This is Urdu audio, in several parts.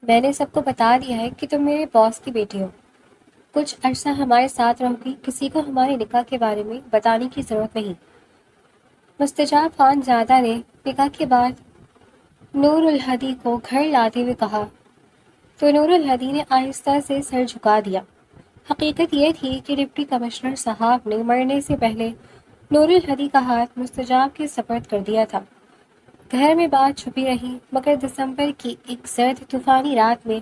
میں نے سب کو بتا دیا ہے کہ تم میرے باس کی بیٹی ہو. کچھ عرصہ ہمارے ساتھ رہو گی. کسی کو ہمارے نکاح کے بارے میں بتانے کی ضرورت نہیں. مستجاب خان زادہ نے نکاح کے بعد نور الہدی کو گھر لاتے ہوئے کہا تو نور الہدی نے آہستہ سے سر جھکا دیا. حقیقت یہ تھی کہ ڈپٹی کمشنر صاحب نے مرنے سے پہلے نور الہدی کا ہاتھ مستجاب کے سپرد کر دیا تھا. گھر میں بات چھپی رہی مگر دسمبر کی ایک سرد طوفانی رات میں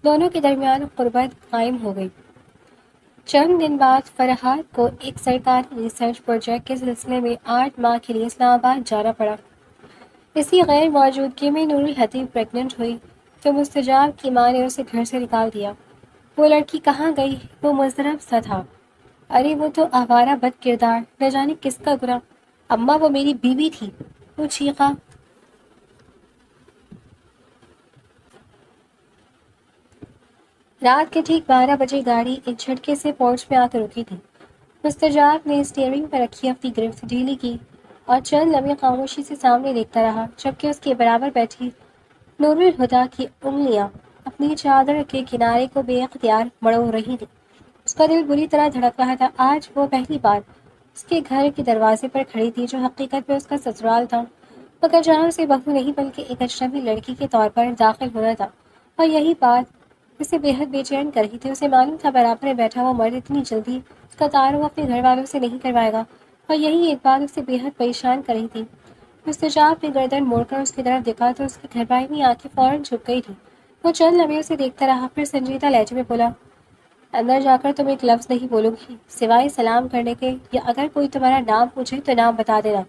دونوں کے درمیان قربت قائم ہو گئی. چند دن بعد فرحات کو ایک سرکاری ریسرچ پروجیکٹ کے سلسلے میں 8 ماہ کے لیے اسلام آباد جانا پڑا. اسی غیر موجودگی میں نور الہدی پریگننٹ ہوئی تو مستجاب کی ماں نے اسے گھر سے نکال دیا. وہ لڑکی کہاں گئی؟ وہ مضطرب سا تھا. ارے وہ تو آوارہ بد کردار، نہ جانے کس کا گناہ. اماں وہ میری بیوی تھی، وہ چیخا. رات کے ٹھیک 12 بجے گاڑی ایک جھٹکے سے پورچ میں آ کر رکی تھی. مستجاب نے اسٹیئرنگ پر رکھی اپنی گرفت ڈھیلی کی اور چند لمحے خاموشی سے سامنے دیکھتا رہا جبکہ اس کے برابر بیٹھی نور الہدیٰ کی انگلیاں اپنی چادر کے کنارے کو بے اختیار مڑو رہی تھی. اس کا دل بری طرح دھڑک رہا تھا. آج وہ پہلی بار اس کے گھر کے دروازے پر کھڑی تھی جو حقیقت میں اس کا سسرال تھا مگر جہاں اسے بہو نہیں بلکہ ایک اجنبی لڑکی کے طور پر داخل ہونا تھا. اور یہی بات اسے بے حد بے چین کر رہی تھی. اسے معلوم تھا برابر میں بیٹھا ہوا مرد اتنی جلدی اس کا تعارف اپنے گھر والوں سے نہیں کروائے گا اور یہی ایک بات اسے بے حد پریشان کر رہی تھی. مستجاب نے گردن موڑ کر اس کی طرف دیکھا تو اس کی گھربائنی آنکھیں فوراً جھک گئی تھی. وہ چند لمحے اسے دیکھتا رہا پھر سنجیدہ لہجے میں بولا اندر جا کر تم ایک لفظ نہیں بولو گی سوائے سلام کرنے کے، یا اگر کوئی تمہارا نام پوچھے تو نام بتا دینا.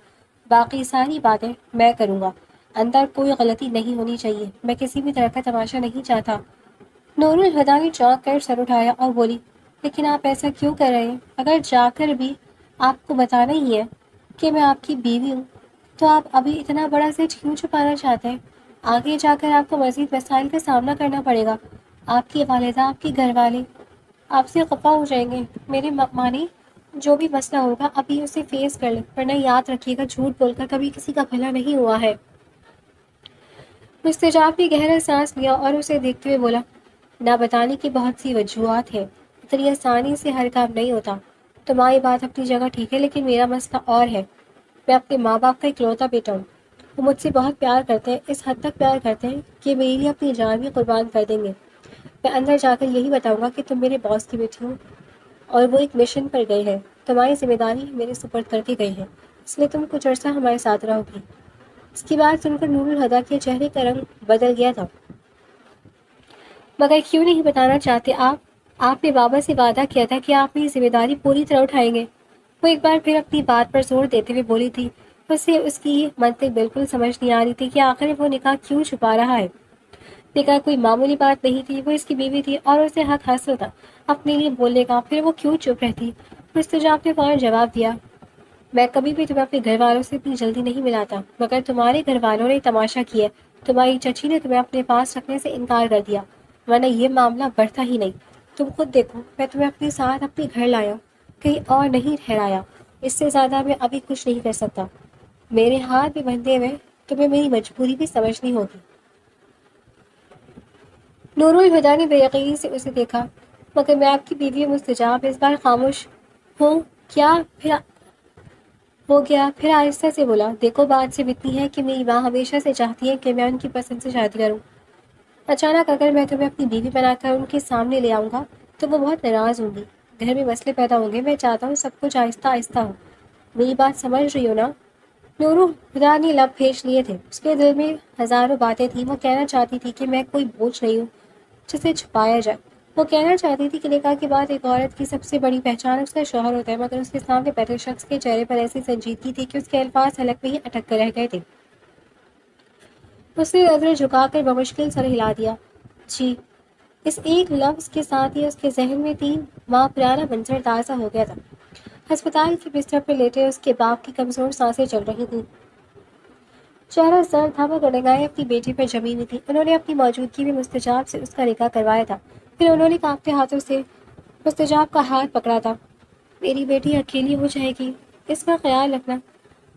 باقی ساری باتیں میں کروں گا. اندر کوئی غلطی نہیں ہونی چاہیے. میں کسی بھی طرح کا تماشا نہیں چاہتا. نور الہدیٰ نے چونک کر سر اٹھایا اور بولی لیکن آپ ایسا کیوں کر رہے ہیں؟ اگر جا کر بھی آپ کو بتانا ہی ہے کہ میں آپ کی بیوی ہوں تو آپ ابھی اتنا بڑا سچ کیوں چھپانا چاہتے ہیں؟ آگے جا کر آپ کو مزید مسائل کا سامنا کرنا پڑے گا. آپ کی والدہ، آپ کے گھر والے آپ سے خفا ہو جائیں گے. میرے مانی جو بھی مسئلہ ہوگا ابھی اسے فیس کر لیں، ورنہ یاد رکھیے گا جھوٹ بول کر کبھی کسی کا بھلا نہیں ہوا ہے. مستجاب نے گہرا سانس لیا اور اسے دیکھتے ہوئے بولا نہ بتانے کی بہت سی وجوہات ہیں. اتنی آسانی سے ہر کام نہیں ہوتا. تمہاری بات اپنی جگہ ٹھیک ہے لیکن میرا مسئلہ اور ہے. میں اپنے ماں باپ کا اکلوتا بیٹا ہوں. وہ مجھ سے بہت پیار کرتے ہیں، اس حد تک پیار کرتے ہیں کہ میرے لیے اپنی جان بھی قربان کر دیں گے. میں اندر جا کر یہی بتاؤں گا کہ تم میرے باس کی بیٹی ہو اور وہ ایک مشن پر گئے ہیں. تمہاری ذمہ داری میرے سپرد کر کے گئی ہے، اس لیے تم کچھ عرصہ ہمارے ساتھ رہو گی. اس کی بات سن کر نور الہدیٰ کے چہرے کا رنگ بدل گیا تھا. مگر کیوں نہیں بتانا چاہتے آپ نے بابا سے وعدہ کیا تھا کہ آپ میری ذمہ داری پوری طرح اٹھائیں گے. وہ ایک بار پھر اپنی بات پر زور دیتے ہوئے بولی تھی. اسے اس کی منطق بالکل سمجھ نہیں آ رہی تھی کہ آخر وہ نکاح کیوں چھپا رہا ہے. نکاح کوئی معمولی بات نہیں تھی. وہ اس کی بیوی تھی اور اسے حق حاصل تھا اپنے لیے بولنے کا. پھر وہ کیوں چپ رہتی؟ مستجاب نے فوراً جواب دیا میں کبھی بھی تمہیں اپنے گھر والوں سے اتنی جلدی نہیں ملاتا مگر تمہارے گھر والوں نے تماشا کیا. تمہاری چچی نے تمہیں اپنے پاس رکھنے سے انکار کر دیا ورنہ یہ معاملہ بڑھتا ہی نہیں. تم خود دیکھو میں تمہیں اپنے ساتھ اپنے گھر لایا، کہیں اور نہیں ٹھہرایا. اس سے زیادہ میں ابھی کچھ نہیں کر سکتا. میرے ہاتھ بھی بندھے ہوئے، تمہیں میری مجبوری بھی سمجھنی ہوگی. نور الہدیٰ نے بے یقینی سے اسے دیکھا. مگر میں آپ کی بیوی مستجاب. اس بار خاموش ہوں کیا پھر ہو گیا؟ پھر آہستہ سے بولا دیکھو بات صرف اتنی ہے کہ میری ماں ہمیشہ سے چاہتی ہے کہ میں ان کی پسند سے شادی کروں. اچانک اگر میں تمہیں اپنی بیوی بنا کر ان کے سامنے لے آؤں گا تو وہ بہت ناراض ہوں گی. گھر میں مسئلے پیدا ہوں گے. میں چاہتا ہوں سب کچھ آہستہ آہستہ ہو. میری بات سمجھ رہی ہو نا؟ نور الہدیٰ نے لب پھینچ لیے تھے. اس کے دل میں ہزاروں باتیں تھیں. وہ کہنا چاہتی تھی کہ میں کوئی بوجھ نہیں ہوں جسے چھپایا جائے. وہ کہنا چاہتی تھی کہ نکاح کے بعد ایک عورت کی سب سے بڑی پہچان اس کا شوہر ہوتا ہے مگر اس کے سامنے بیٹھے شخص کے چہرے پر ایسی سنجیدگی تھی کہ اس کے الفاظ حلق میں ہی اٹک کر رہ گئے تھے. اس نے نظریں جھکا کر بمشکل سر ہلا دیا. جی. اس ایک لفظ کے ساتھ ہی اس کے ذہن میں 3 ماہ پرانا منظر تازہ ہو گیا تھا. ہسپتال کے بستر پر لیٹے اس کے باپ کی کمزور سانسیں چل رہی تھیں. چہرہ سرد تھا مگر نگاہیں اپنی بیٹی پر جمی ہوئی تھیں. انہوں نے اپنی موجودگی میں مستجاب سے اس کا نکاح کروایا تھا. پھر انہوں نے کانپتے ہاتھوں سے مستجاب کا ہاتھ پکڑا تھا. میری بیٹی اکیلی ہو جائے گی، اس کا خیال رکھنا.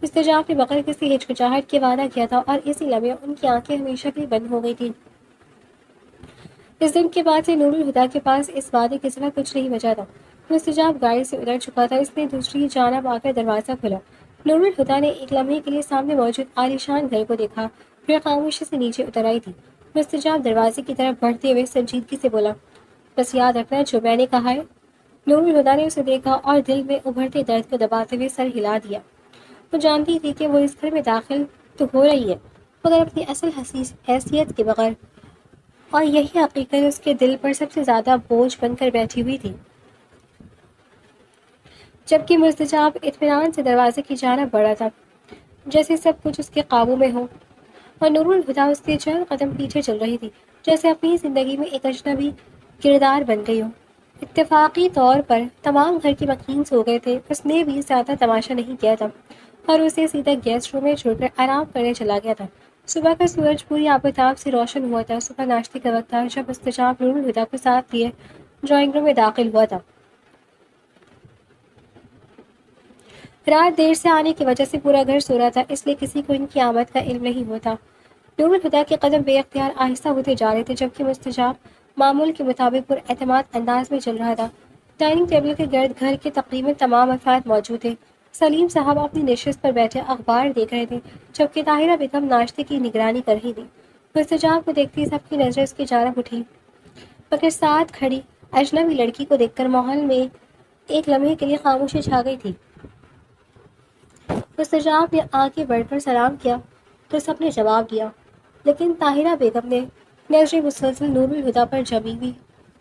مستجاب نے بغیر کسی ہچکچاہٹ کے وعدہ کیا تھا اور اسی لمحے ان کی آنکھیں ہمیشہ کے لیے بند ہو گئی تھیں. اس دن کے بعد سے نور الہدا کے پاس اس وعدے کے سوا کچھ نہیں بچا تھا۔ مستجاب گاڑی سے اتر چکا تھا، اس نے دوسری جانب آ کر دروازہ کھولا۔ نور الہدا نے ایک لمحے کے لیے سامنے موجود عالیشان گھر کو دیکھا، پھر خاموشی سے نیچے اتر آئی تھی۔ مستجاب دروازے کی طرف بڑھتے ہوئے سنجیدگی سے بولا، بس یاد رکھنا جو میں نے کہا ہے۔ نور الہدا نے اسے دیکھا اور دل میں ابھرتے درد کو دباتے ہوئے سر ہلا دیا۔ وہ جانتی تھی کہ وہ اس گھر میں داخل تو ہو رہی ہے، مگر اپنی اصل حیثیت کے بغیر، اور یہی حقیقت اس کے دل پر سب سے زیادہ بوجھ بن کر بیٹھی ہوئی تھی۔ جبکہ مستجاب اطمینان سے دروازے کی جانب بڑھا تھا، جیسے سب کچھ اس کے قابو میں ہو، اور نور الہدا اس کے چند قدم پیچھے چل رہی تھی، جیسے اپنی زندگی میں ایک اجنبی کردار بن گئی ہو۔ اتفاقی طور پر تمام گھر کے مکین سو گئے تھے، اس نے بھی زیادہ تماشا نہیں کیا تھا اور اسے سیدھا گیسٹ روم میں چھوڑ کر آرام کرنے چلا گیا تھا۔ صبح کا سورج پوری آفتاب سے روشن ہوا تھا۔ صبح ناشتے کا وقت تھا جب مستجاب نور الہدا کو ساتھ لیے ڈرائنگ روم میں داخل ہوا تھا۔ رات دیر سے آنے کی وجہ سے پورا گھر سو رہا تھا، اس لیے کسی کو ان کی آمد کا علم نہیں ہوتا۔ نور الہدا کے قدم بے اختیار آہستہ ہوتے جا رہے تھے، جبکہ مستجاب معمول کے مطابق پر اعتماد انداز میں چل رہا تھا۔ ڈائننگ ٹیبل کے گرد گھر کے تقریباً تمام افراد موجود تھے۔ سلیم صاحب اپنی نشست پر بیٹھے اخبار دیکھ رہے تھے، جبکہ طاہرہ بیگم ناشتے کی نگرانی کر رہی تھی۔ مستجاب کو دیکھتی سب کی نظریں اس کی جانب اٹھی، مگر ساتھ کھڑی اجنبی لڑکی کو دیکھ کر ماحول میں ایک لمحے کے لیے خاموشی چھا گئی تھی۔ مستجاب نے آگے بڑھ کر سلام کیا تو سب نے جواب دیا، لیکن طاہرہ بیگم نے نظریں مسلسل نور الہدا پر جمی ہوئی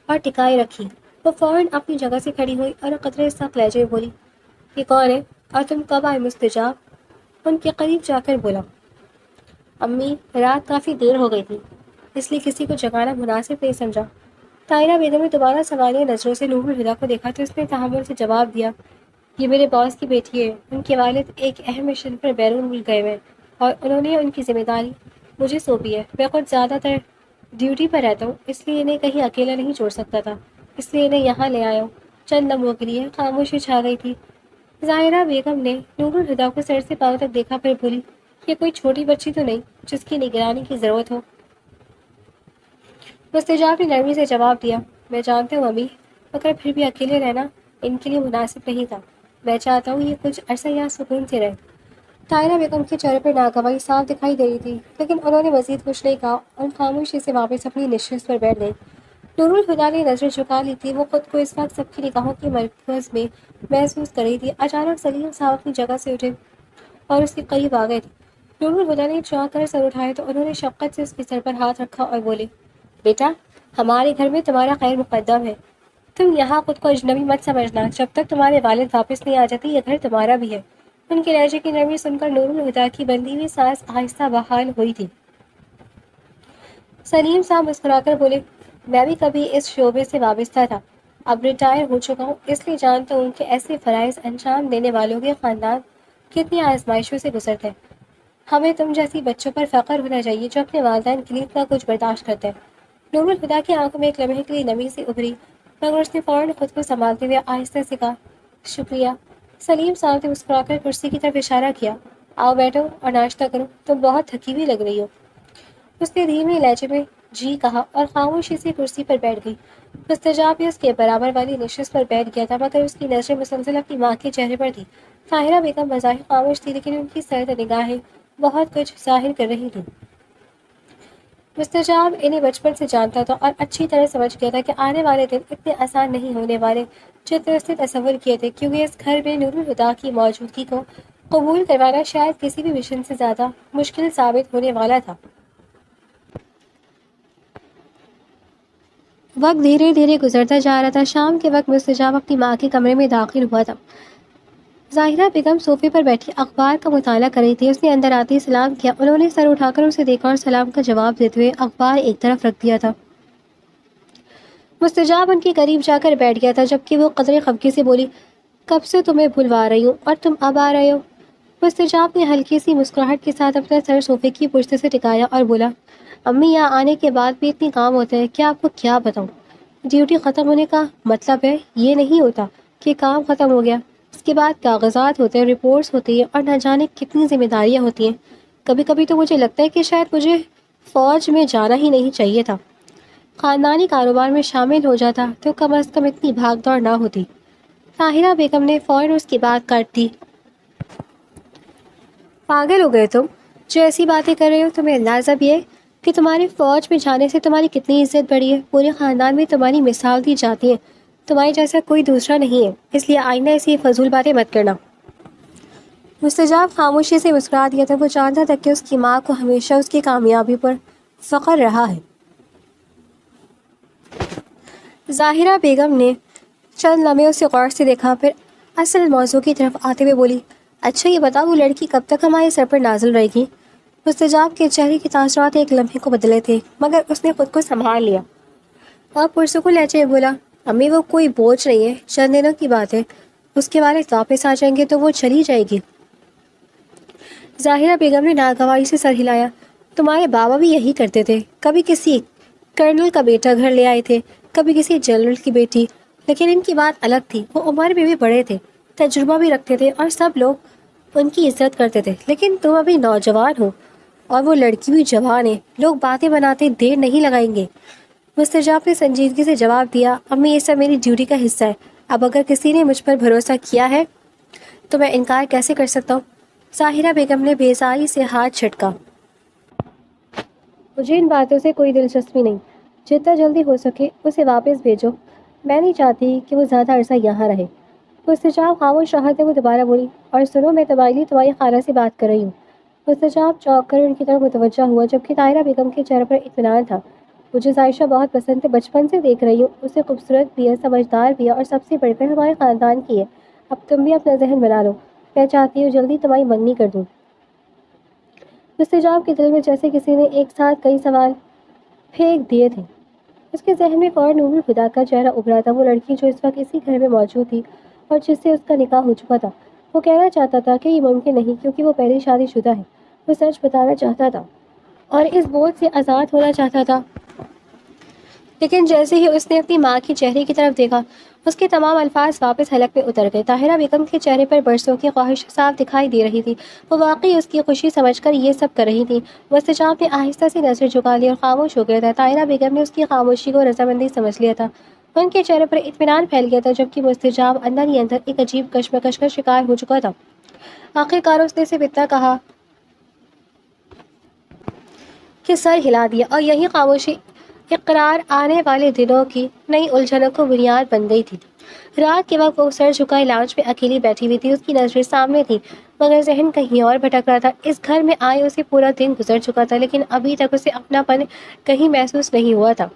اور ٹکائے رکھی۔ وہ فوراً اپنی جگہ سے کھڑی ہوئی اور قدرے سخت لہجے میں بولی، یہ کون ہے اور تم کب آئے؟ مستجاب ان کے قریب جا کر بولا، امی رات کافی دیر ہو گئی تھی، اس لیے کسی کو جگانا مناسب نہیں سمجھا۔ طاہرہ بیگم نے دوبارہ سوالیہ نظروں سے نور الہدا کو دیکھا تو اس نے تحمل سے جواب دیا، یہ میرے باس کی بیٹی ہے، ان کے والد ایک اہم مشن پر بیرون ملک گئے ہوئے اور انہوں نے ان کی ذمہ داری مجھے سونپی ہے۔ میں خود زیادہ تر ڈیوٹی پر رہتا ہوں، اس لیے انہیں کہیں اکیلا نہیں چھوڑ سکتا تھا، اس لیے انہیں یہاں لے آیا ہوں۔ چند لمحوں کے لیے خاموشی چھا گئی تھی۔ ظاہرہ بیگم نے نور الہدا کو سر سے پاؤں تک دیکھا، پھر بولی، یہ کوئی چھوٹی بچی تو نہیں جس کی نگرانی کی ضرورت ہو؟ مستجاب نے نرمی سے جواب دیا، میں جانتا ہوں امی، مگر پھر بھی اکیلے رہنا ان کے لیے مناسب نہیں تھا۔ میں چاہتا ہوں یہ کچھ عرصہ یہاں سکون سے رہے۔ طاہرہ بیگم کے چہرے پر ناگواری صاف دکھائی دے رہی تھی، لیکن انہوں نے مزید کچھ نہیں کہا اور خاموشی سے واپس اپنی نشست پر بیٹھ گئی۔ نور الہدا نے نظریں جھکا لی تھی، وہ خود کو اس وقت سب کی نگاہوں کے مرکز میں محسوس کر رہی تھی۔ اچانک سلیم صاحب اپنی جگہ سے اٹھے اور اس کے قریب آ گئے تھے۔ نور الہدا نے چونک کر سر اٹھایا تو انہوں نے شفقت سے اس کے سر پر ہاتھ رکھا اور بولے، بیٹا ہمارے گھر میں تمہارا خیر مقدم ہے، تم یہاں خود کو اجنبی مت سمجھنا، جب تک تمہارے والد واپس نہیں آ جاتے یہ گھر تمہارا بھی ہے۔ ان کے لہجے کی نرمی سن کر نور الہدا کی بندھی ہوئی سانس آہستہ بحال ہوئی تھی۔ سلیم صاحب مسکرا کر بولے، میں بھی کبھی اس شعبے سے وابستہ تھا، اب ریٹائر ہو چکا ہوں، اس لیے جانتا ہوں کہ ایسے فرائض انجام دینے والوں کے خاندان کتنی آزمائشوں سے گزرتے ہیں۔ ہمیں تم جیسی بچوں پر فخر ہونا چاہیے جو اپنے والدین کے لیے اتنا کچھ برداشت کرتے ہیں۔ نور الہدا کی آنکھوں میں ایک لمحے کے لیے نمی سے ابھری، مگر اس نے فوراً خود کو سنبھالتے ہوئے آہستہ سے کہا، شکریہ۔ سلیم صاحب نے مسکرا کر کرسی کی طرف اشارہ کیا، آؤ بیٹھو اور ناشتہ کرو، تم بہت تھکی ہوئی لگ رہی ہو۔ اس نے دھیمے لہجے میں جی کہا اور خاموشی سے کرسی پر بیٹھ گئی۔ مستجاب بھی اس کے برابر والی نشست پر بیٹھ گیا تھا، مگر اس کی نظریں مسلسل اپنی ماں کے چہرے پر تھی۔ طاہرہ بیگم بظاہر خاموش تھی، لیکن ان کی سرد نگاہیں بہت کچھ ظاہر کر رہی تھیں۔ مستجاب انہیں بچپن سے جانتا تھا اور اچھی طرح سمجھ گیا تھا کہ آنے والے دن اتنے آسان نہیں ہونے والے جتنے اس نے تصور کیے تھے، کیونکہ اس گھر میں نور الہدا کی موجودگی کو قبول کروانا شاید کسی بھی مشن سے زیادہ مشکل ثابت ہونے والا تھا۔ وقت دھیرے دھیرے گزرتا جا رہا تھا۔ شام کے وقت مستجاب اپنی ماں کے کمرے میں داخل ہوا تھا۔ ظاہرہ بیگم صوفے پر بیٹھی اخبار کا مطالعہ کر رہی تھی۔ اس نے اندر آتے ہی سلام کیا، انہوں نے سر اٹھا کر اسے دیکھا اور سلام کا جواب دیتے ہوئے اخبار ایک طرف رکھ دیا تھا۔ مستجاب ان کے قریب جا کر بیٹھ گیا تھا، جبکہ وہ قدرے خفگی سے بولی، کب سے تمہیں بھلوا رہی ہوں اور تم اب آ رہے ہو؟ مستجاب نے ہلکی سی مسکراہٹ کے ساتھ اپنا سر صوفے کی پشت سے ٹکایا اور بولا، امی یہاں آنے کے بعد بھی اتنی کام ہوتے ہیں کہ آپ کو کیا بتاؤں۔ ڈیوٹی ختم ہونے کا مطلب ہے یہ نہیں ہوتا کہ کام ختم ہو گیا، اس کے بعد کاغذات ہوتے ہیں، رپورٹس ہوتی ہیں اور نہ جانے کتنی ذمہ داریاں ہوتی ہیں۔ کبھی کبھی تو مجھے لگتا ہے کہ شاید مجھے فوج میں جانا ہی نہیں چاہیے تھا۔ خاندانی کاروبار میں شامل ہو جاتا تو کم از کم اتنی بھاگ دوڑ نہ ہوتی۔ طاہرہ بیگم نے فوراً اس کی بات کاٹ دی۔ پاگل ہو گئے تم؟ جو ایسی باتیں کر رہے ہو تمہیں اندازہ بھی ہے کہ تمہارے فوج میں جانے سے تمہاری کتنی عزت بڑھی ہے؟ پورے خاندان میں تمہاری مثال دی جاتی ہے، تمہارے جیسا کوئی دوسرا نہیں ہے، اس لیے آئندہ ایسی فضول باتیں مت کرنا۔ مستجاب خاموشی سے مسکرا دیا تھا۔ وہ جانتا تھا کہ اس کی ماں کو ہمیشہ اس کی کامیابی پر فخر رہا ہے۔ ظاہرہ بیگم نے چند لمحے اسے غور سے دیکھا، پھر اصل موضوع کی طرف آتے ہوئے بولی، اچھا یہ بتاؤ وہ لڑکی کب تک ہمارے سر پر نازل رہے گی؟ مستجاب کے چہرے کے تاثرات ایک لمحے کو بدلے تھے، مگر اس نے خود کو سنبھال لیا اور پرسکون لہجے میں بولا، امی وہ کوئی بوجھ نہیں ہے، چند دنوں کی بات ہے، اس کے والد واپس آ جائیں گے تو وہ چلی جائے گی۔ ظاہرہ بیگم نے ناگواری سے سر ہلایا، تمہارے بابا بھی یہی کرتے تھے، کبھی کسی کرنل کا بیٹا گھر لے آئے تھے، کبھی کسی جنرل کی بیٹی، لیکن ان کی بات الگ تھی، وہ عمر میں بھی بڑے تھے، تجربہ بھی رکھتے تھے اور سب لوگ ان کی عزت کرتے تھے، لیکن تم ابھی نوجوان ہو اور وہ لڑکی بھی جوان ہے، لوگ باتیں بناتے دیر نہیں لگائیں گے۔ مستجاب نے سنجیدگی سے جواب دیا، امی یہ سب میری ڈیوٹی کا حصہ ہے، اب اگر کسی نے مجھ پر بھروسہ کیا ہے تو میں انکار کیسے کر سکتا ہوں؟ ظاہرہ بیگم نے بیزاری سے ہاتھ چھٹکا، مجھے ان باتوں سے کوئی دلچسپی نہیں، جتنا جلدی ہو سکے اسے واپس بھیجو، میں نہیں چاہتی کہ وہ زیادہ عرصہ یہاں رہے۔ مستجاب خاموش رہا تو وہ دوبارہ بولی، اور سنو میں تمہاری خالہ سے بات کر رہی ہوں۔ مستجاب چونک کر ان کی طرف متوجہ ہوا، جبکہ طاہرہ بیگم کے چہرے پر اطمینان تھا۔ مجھے عائشہ بہت پسند ہے، بچپن سے دیکھ رہی ہوں، اسے خوبصورت بھی ہے، سمجھدار بھی ہے اور سب سے بڑھ کر ہمارے خاندان کی ہے۔ اب تم بھی اپنا ذہن بنا لو، میں چاہتی ہوں جلدی تمہاری منگنی کر دوں۔ مستجاب کے دل میں جیسے کسی نے ایک ساتھ کئی سوال پھینک دیے تھے۔ اس کے ذہن میں فوراً نور الہدیٰ کا چہرہ ابھرا تھا، وہ لڑکی جو اس وقت اسی گھر میں موجود تھی اور جس سے اس کا نکاح ہو چکا تھا۔ وہ کہنا چاہتا تھا کہ یہ ممکن نہیں کیونکہ وہ پہلے شادی شدہ ہے، وہ سچ بتانا چاہتا تھا اور اس بوجھ سے آزاد ہونا چاہتا تھا، لیکن جیسے ہی اس نے اپنی ماں کے چہرے کی طرف دیکھا اس کے تمام الفاظ واپس حلق میں اتر گئے۔ طاہرہ بیگم کے چہرے پر برسوں کی خواہش صاف دکھائی دے رہی تھی، وہ واقعی اس کی خوشی سمجھ کر یہ سب کر رہی تھی۔ مستجاب نے آہستہ سے نظر جھکا لی اور خاموش ہو گیا تھا۔ طاہرہ بیگم نے اس کی خاموشی کو رضامندی سمجھ لیا تھا، ان کے چہرے پر اطمینان پھیل گیا تھا، جبکہ مستجاب اندر ہی اندر ایک عجیب کشمکش کا شکار ہو چکا تھا۔ آخرکار اس نے صرف اتنا کہا کہ سر ہلا دیا، اور یہی خاموشی اقرار آنے والے دنوں کی نئی الجھنوں کو بنیاد بن گئی تھی۔ رات کے وقت وہ سر جھکائے لاؤنج میں اکیلی بیٹھی ہوئی تھی، اس کی نظریں سامنے تھیں مگر ذہن کہیں اور بھٹک رہا تھا۔ اس گھر میں آئے اسے پورا دن گزر چکا تھا، لیکن ابھی تک اسے اپنا پن کہیں محسوس نہیں ہوا تھا۔